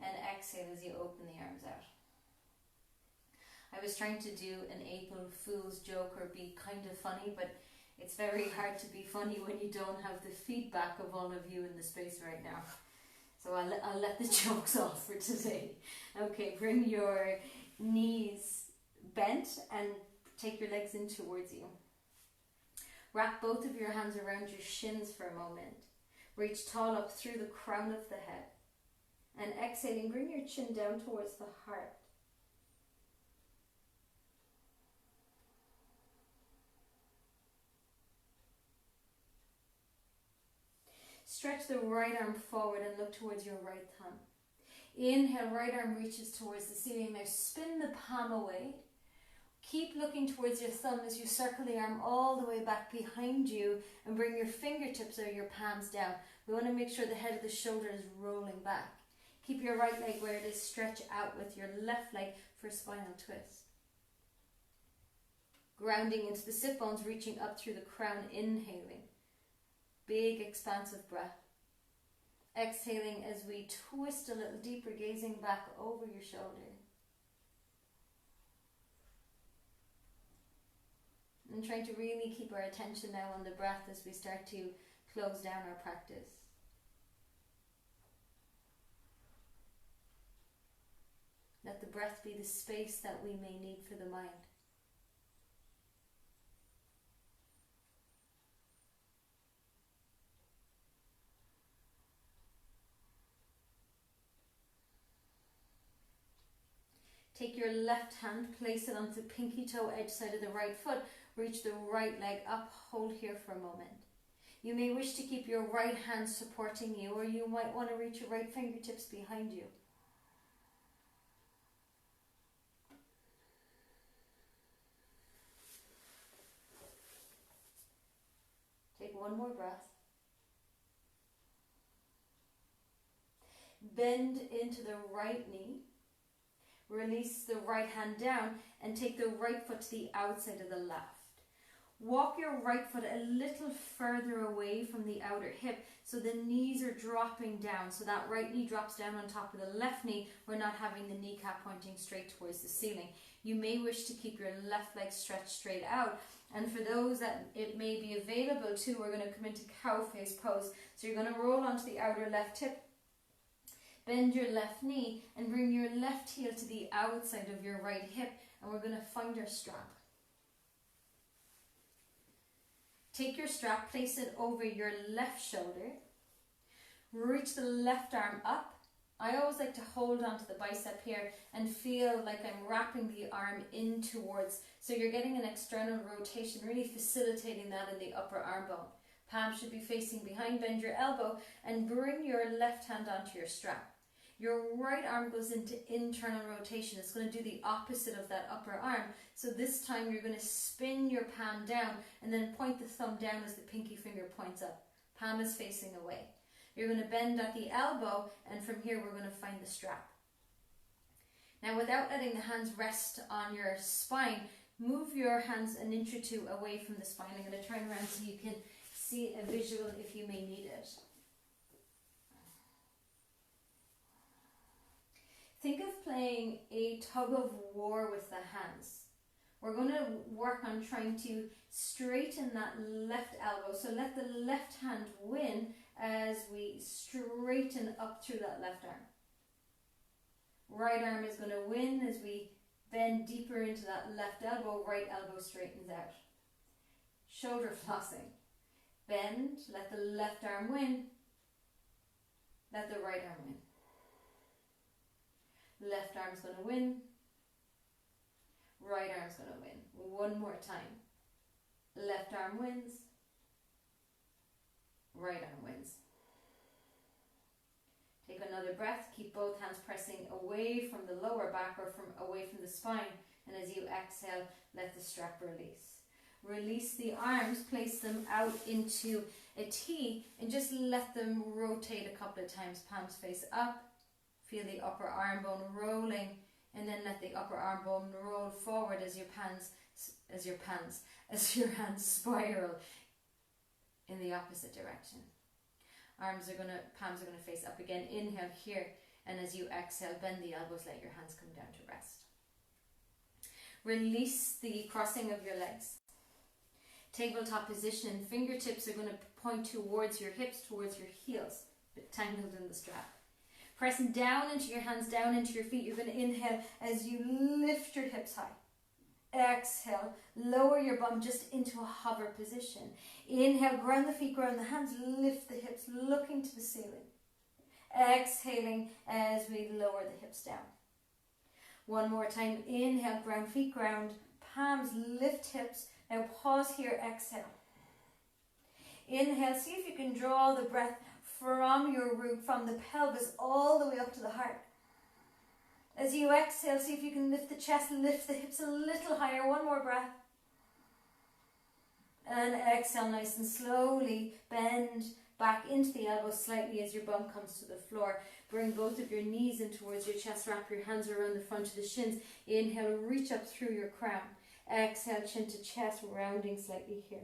And exhale as you open the arms out. I was trying to do an April Fool's joke or be kind of funny, but it's very hard to be funny when you don't have the feedback of all of you in the space right now. So I'll let the jokes off for today. Okay, bring your knees bent and take your legs in towards you. Wrap both of your hands around your shins for a moment. Reach tall up through the crown of the head. And exhaling, bring your chin down towards the heart. Stretch the right arm forward and look towards your right thumb. Inhale, right arm reaches towards the ceiling. Now spin the palm away. Keep looking towards your thumb as you circle the arm all the way back behind you and bring your fingertips or your palms down. We want to make sure the head of the shoulder is rolling back. Keep your right leg where it is. Stretch out with your left leg for a spinal twist. Grounding into the sit bones, reaching up through the crown, inhaling. Big expansive breath. Exhaling as we twist a little deeper, gazing back over your shoulder. And trying to really keep our attention now on the breath as we start to close down our practice. Let the breath be the space that we may need for the mind. Take your left hand, place it onto the pinky toe edge side of the right foot. Reach the right leg up, hold here for a moment. You may wish to keep your right hand supporting you, or you might want to reach your right fingertips behind you. Take one more breath. Bend into the right knee. Release the right hand down and take the right foot to the outside of the left. Walk your right foot a little further away from the outer hip so the knees are dropping down. So that right knee drops down on top of the left knee. We're not having the kneecap pointing straight towards the ceiling. You may wish to keep your left leg stretched straight out And for those that it may be available to, we're going to come into cow face pose. So you're going to roll onto the outer left hip, bend your left knee, and bring your left heel to the outside of your right hip. And we're going to find our strap. Take your strap, place it over your left shoulder. Reach the left arm up. I always like to hold onto the bicep here and feel like I'm wrapping the arm in towards. So you're getting an external rotation, really facilitating that in the upper arm bone. Palm should be facing behind, bend your elbow and bring your left hand onto your strap. Your right arm goes into internal rotation. It's going to do the opposite of that upper arm. So this time you're going to spin your palm down and then point the thumb down as the pinky finger points up. Palm is facing away. You're going to bend at the elbow, and from here we're going to find the strap. Now, without letting the hands rest on your spine, move your hands an inch or two away from the spine. I'm going to turn around so you can see a visual if you may need it. Think of playing a tug of war with the hands. We're going to work on trying to straighten that left elbow. So let the left hand win as we straighten up through that left arm. Right arm is going to win as we bend deeper into that left elbow. Right elbow straightens out. Shoulder flossing. Bend, let the left arm win. Let the right arm win. Left arm's going to win. Right arm's going to win. One more time. Left arm wins. Right arm wins. Take another breath. Keep both hands pressing away from the lower back or away from the spine. And as you exhale, let the strap release. Release the arms, place them out into a T, and just let them rotate a couple of times. Palms face up. Feel the upper arm bone rolling, and then let the upper arm bone roll forward as your hands spiral in the opposite direction. Palms are going to face up again. Inhale here, and as you exhale, bend the elbows, let your hands come down to rest. Release the crossing of your legs. Tabletop position. Fingertips are going to point towards your hips, towards your heels, but tangled in the strap. Pressing down into your hands, down into your feet. You're going to inhale as you lift your hips high. Exhale, lower your bum just into a hover position. Inhale, ground the feet, ground the hands, lift the hips, looking to the ceiling. Exhaling as we lower the hips down. One more time. Inhale, ground feet, ground, palms, lift hips. Now pause here, exhale. Inhale, see if you can draw the breath from your root, from the pelvis, all the way up to the heart. As you exhale, see if you can lift the chest, lift the hips a little higher. One more breath. And exhale nice and slowly. Bend back into the elbows slightly as your bum comes to the floor. Bring both of your knees in towards your chest. Wrap your hands around the front of the shins. Inhale, reach up through your crown. Exhale, chin to chest, rounding slightly here.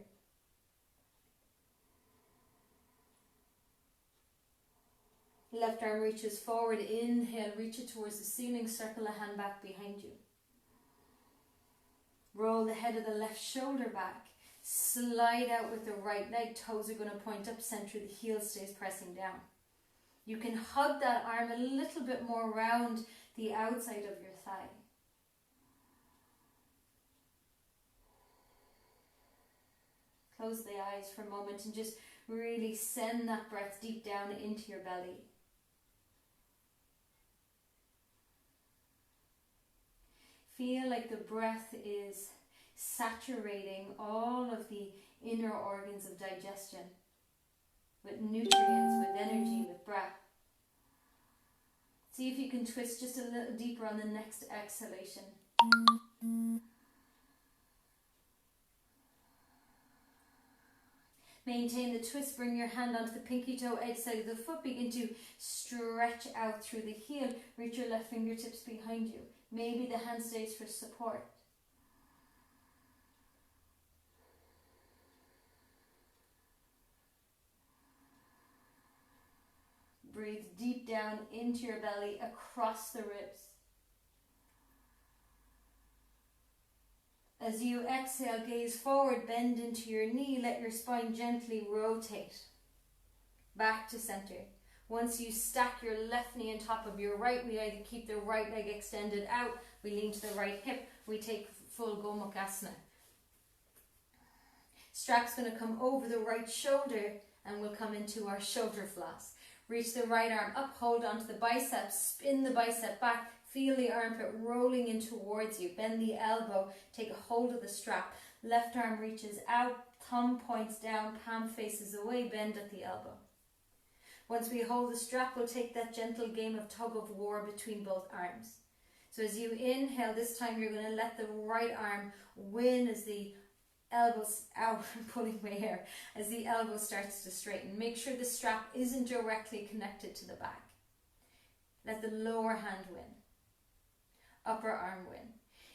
Left arm reaches forward. Inhale, reach it towards the ceiling. Circle a hand back behind you. Roll the head of the left shoulder back. Slide out with the right leg. Toes are going to point up center. The heel stays pressing down. You can hug that arm a little bit more around the outside of your thigh. Close the eyes for a moment and just really send that breath deep down into your belly. Feel like the breath is saturating all of the inner organs of digestion with nutrients, with energy, with breath. See if you can twist just a little deeper on the next exhalation. Maintain the twist. Bring your hand onto the pinky toe, edge side of the foot. Begin to stretch out through the heel. Reach your left fingertips behind you. Maybe the hand stays for support. Breathe deep down into your belly, across the ribs. As you exhale, gaze forward, bend into your knee, let your spine gently rotate back to center. Once you stack your left knee on top of your right, we either keep the right leg extended out, we lean to the right hip, we take full Gomukhasana. Strap's going to come over the right shoulder and we'll come into our shoulder floss. Reach the right arm up, hold onto the bicep, spin the bicep back, feel the armpit rolling in towards you. Bend the elbow, take a hold of the strap. Left arm reaches out, thumb points down, palm faces away, bend at the elbow. Once we hold the strap, we'll take that gentle game of tug of war between both arms. So as you inhale, this time you're going to let the right arm win as the elbows out, I'm pulling my hair, as the elbow starts to straighten. Make sure the strap isn't directly connected to the back. Let the lower hand win. Upper arm win.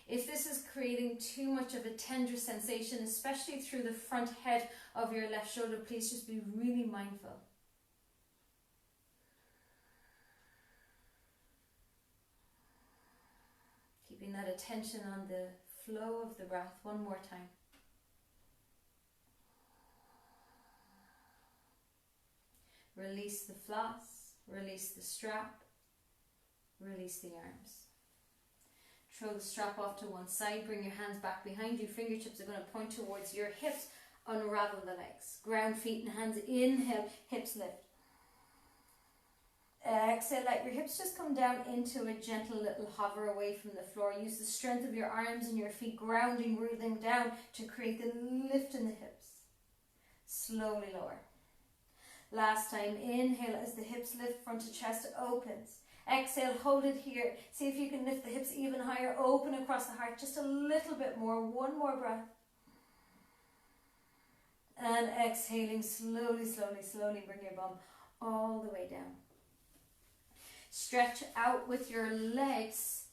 If this is creating too much of a tender sensation, especially through the front head of your left shoulder, please just be really mindful. Keeping that attention on the flow of the breath. One more time. Release the floss, release the strap, release the arms. Throw the strap off to one side, bring your hands back behind you. Fingertips are going to point towards your hips. Unravel the legs. Ground feet and hands. Inhale, hips lift. Exhale, let your hips just come down into a gentle little hover away from the floor. Use the strength of your arms and your feet, grounding, rooting down to create the lift in the hips. Slowly lower. Last time, inhale as the hips lift, front to chest opens. Exhale, hold it here. See if you can lift the hips even higher, open across the heart just a little bit more. One more breath. And exhaling, slowly, slowly, slowly bring your bum all the way down. Stretch out with your legs,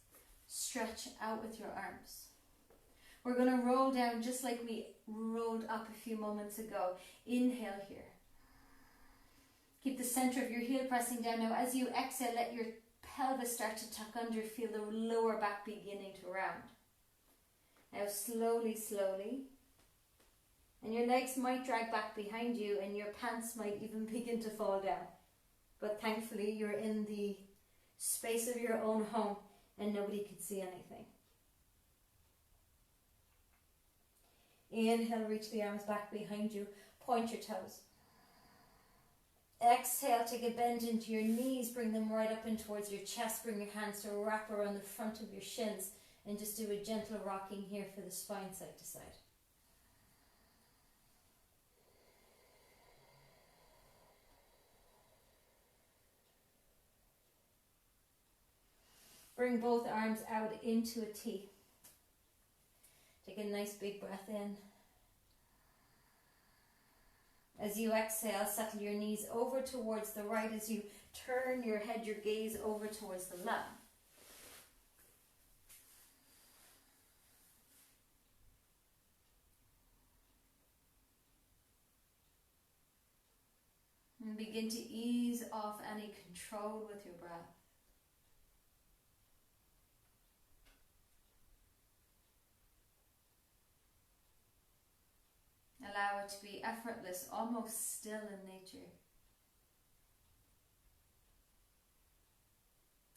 stretch out with your arms. We're going to roll down just like we rolled up a few moments ago. Inhale here. Keep the center of your heel pressing down. Now as you exhale, let your pelvis start to tuck under. Feel the lower back beginning to round. Now slowly, slowly. And your legs might drag back behind you and your pants might even begin to fall down. But thankfully you're in the space of your own home and nobody could see anything. Inhale, reach the arms back behind you. Point your toes. Exhale, take a bend into your knees, bring them right up in towards your chest, bring your hands to wrap around the front of your shins and just do a gentle rocking here for the spine side to side. Bring both arms out into a T. Take a nice big breath in. As you exhale, settle your knees over towards the right as you turn your head, your gaze over towards the left. And begin to ease off any control with your breath. Allow it to be effortless, almost still in nature.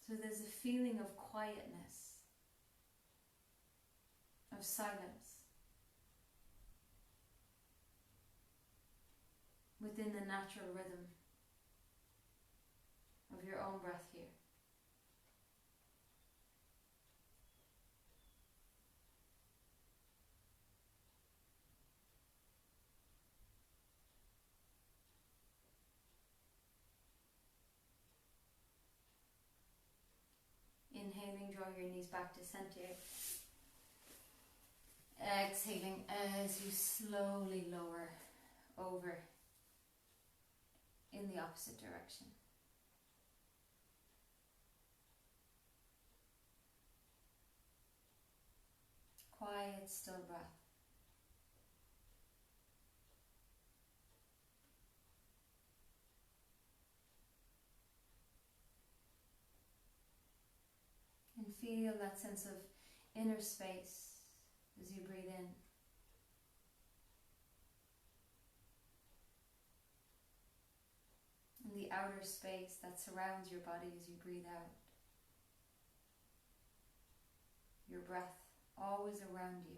So there's a feeling of quietness, of silence, within the natural rhythm of your own breath here. Inhaling, draw your knees back to center. Exhaling as you slowly lower over in the opposite direction. Quiet, still breath. And feel that sense of inner space, as you breathe in. And the outer space that surrounds your body as you breathe out. Your breath always around you.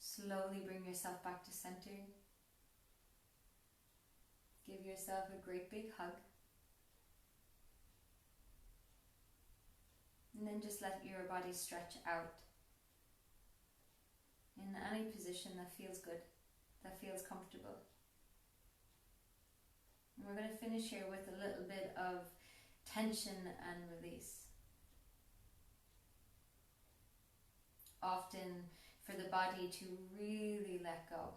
Slowly bring yourself back to center. Give yourself a great big hug. And then just let your body stretch out in any position that feels good, that feels comfortable. And we're going to finish here with a little bit of tension and release. Often for the body to really let go,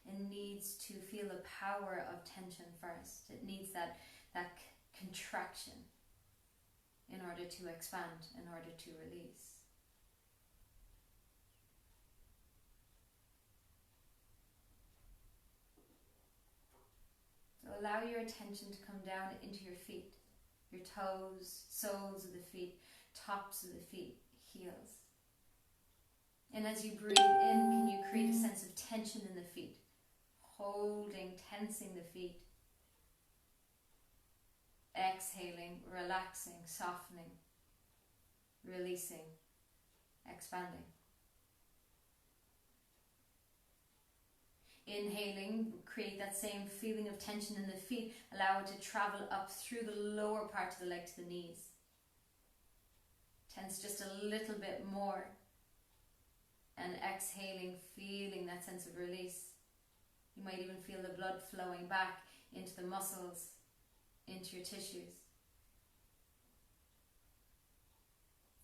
it needs to feel the power of tension first. It needs that contraction in order to expand, in order to release. So allow your attention to come down into your feet, your toes, soles of the feet, tops of the feet, heels. And as you breathe in, can you create a sense of tension in the feet? Holding, tensing the feet. Exhaling, relaxing, softening, releasing, expanding. Inhaling, create that same feeling of tension in the feet. Allow it to travel up through the lower part of the leg to the knees. Tense just a little bit more. And exhaling, feeling that sense of release. You might even feel the blood flowing back into the muscles, into your tissues.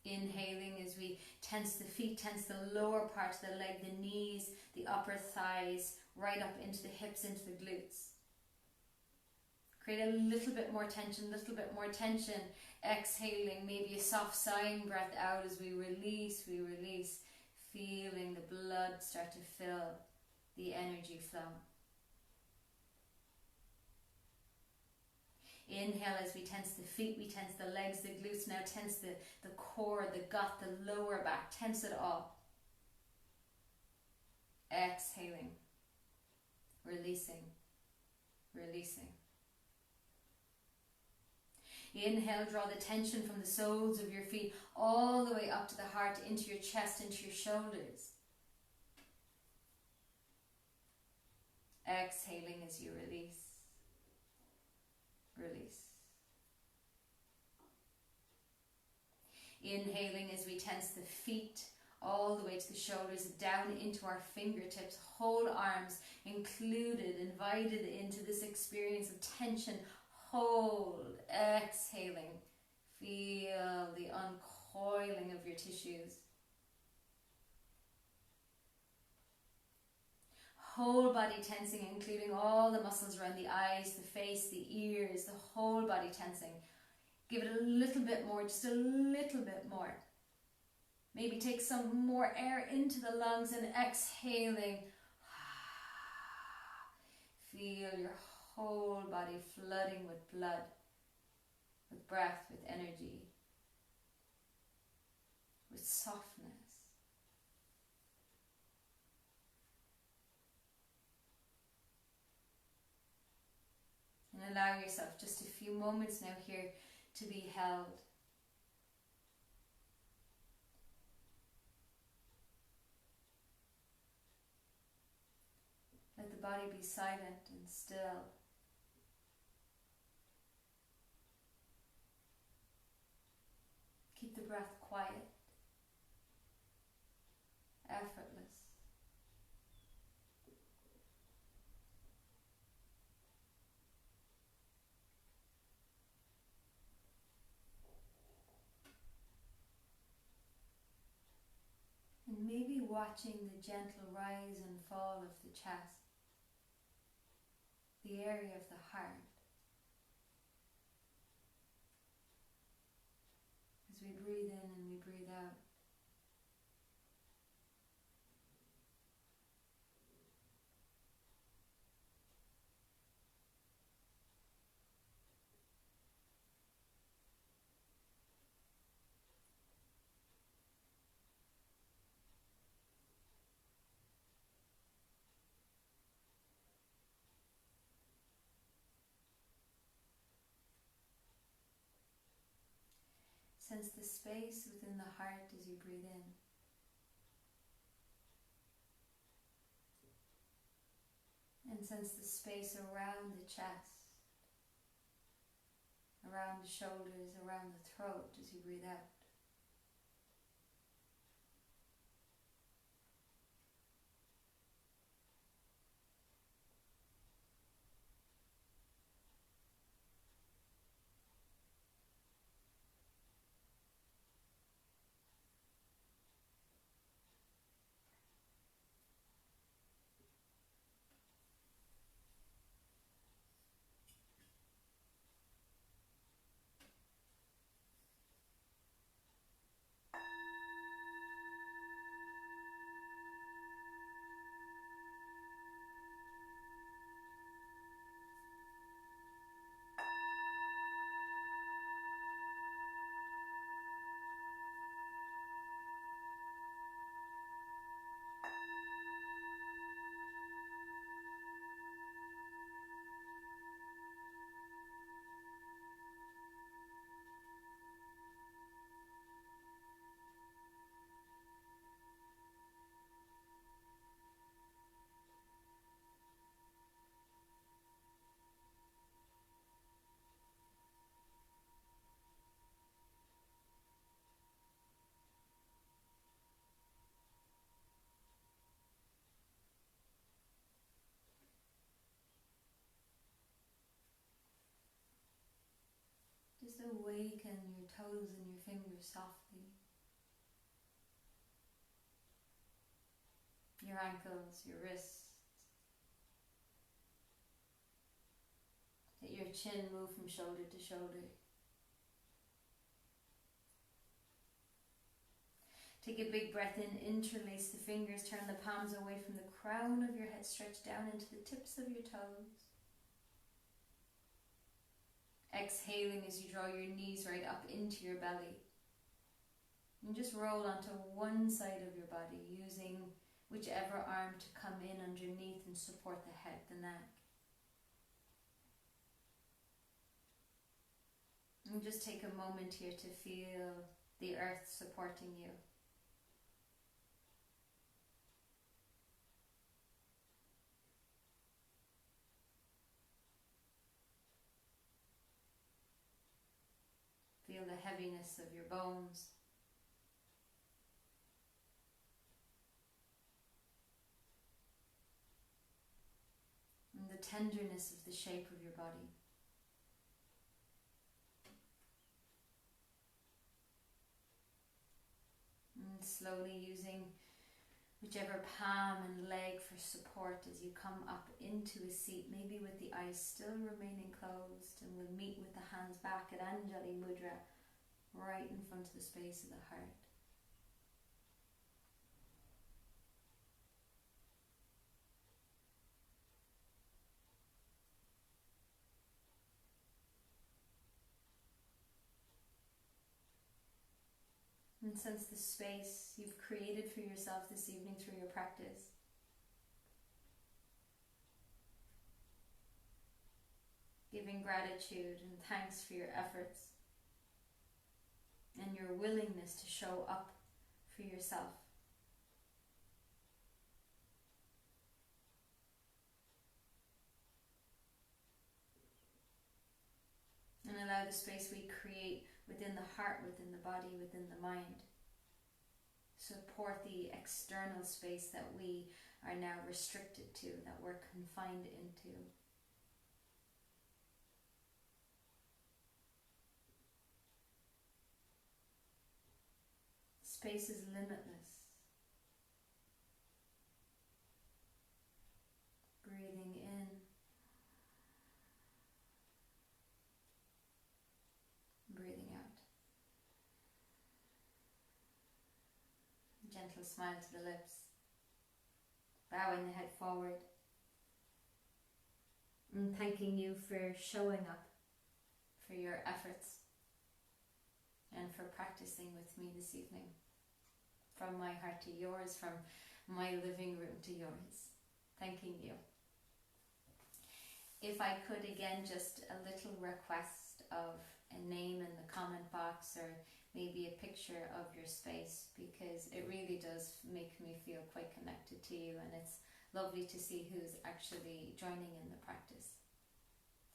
Inhaling as we tense the feet, tense the lower part of the leg, the knees, the upper thighs, right up into the hips, into the glutes. Create a little bit more tension, Exhaling, maybe a soft sighing breath out as we release, feeling the blood start to fill the energy flow. Inhale as we tense the feet, we tense the legs, the glutes. Now tense the core, the gut, the lower back. Tense it all. Exhaling. Releasing. Inhale, draw the tension from the soles of your feet all the way up to the heart, into your chest, into your shoulders. Exhaling as you release. Inhaling as we tense the feet all the way to the shoulders, down into our fingertips, whole arms included, invited into this experience of tension. Hold, exhaling, feel the uncoiling of your tissues. Whole body tensing, including all the muscles around the eyes, the face, the ears, the whole body tensing. Give it a little bit more, just a little bit more. Maybe take some more air into the lungs and exhaling. Feel your whole body flooding with blood, with breath, with energy, with softness. And allow yourself just a few moments now here to be held. Let the body be silent and still. Keep the breath quiet, effortless. And maybe watching the gentle rise and fall of the chest, the area of the heart. As we breathe in and we breathe out. Sense the space within the heart as you breathe in. And sense the space around the chest, around the shoulders, around the throat as you breathe out. Just awaken your toes and your fingers softly. Your ankles, your wrists. Let your chin move from shoulder to shoulder. Take a big breath in, interlace the fingers, turn the palms away from the crown of your head, stretch down into the tips of your toes. Exhaling as you draw your knees right up into your belly. And just roll onto one side of your body, using whichever arm to come in underneath and support the head, the neck. And just take a moment here to feel the earth supporting you. Feel the heaviness of your bones. And the tenderness of the shape of your body. And slowly using whichever palm and leg for support as you come up into a seat, maybe with the eyes still remaining closed, and we'll meet with the hands back at Anjali Mudra, right in front of the space of the heart. And sense the space you've created for yourself this evening through your practice. Giving gratitude and thanks for your efforts and your willingness to show up for yourself. And allow the space we create within the heart, within the body, within the mind. Support the external space that we are now restricted to, that we're confined into. Space is limitless. Breathing in gentle smile to the lips. Bowing the head forward. And thanking you for showing up. For your efforts. And for practicing with me this evening. From my heart to yours, from my living room to yours. Thanking you. If I could again, just a little request of a name in the comment box, or maybe a picture of your space, because it really does make me feel quite connected to you, and it's lovely to see who's actually joining in the practice.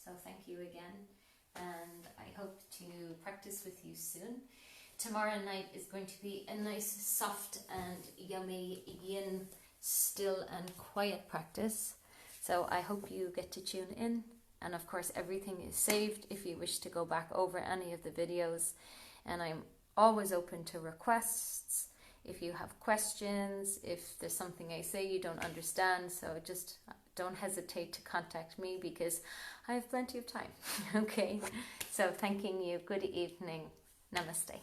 So thank you again, and I hope to practice with you soon. Tomorrow night is going to be a nice, soft and yummy yin, still and quiet practice. So I hope you get to tune in. And of course, everything is saved if you wish to go back over any of the videos. And I'm always open to requests. If you have questions, if there's something I say you don't understand, so just don't hesitate to contact me, because I have plenty of time. Okay, so thanking you. Good evening. Namaste.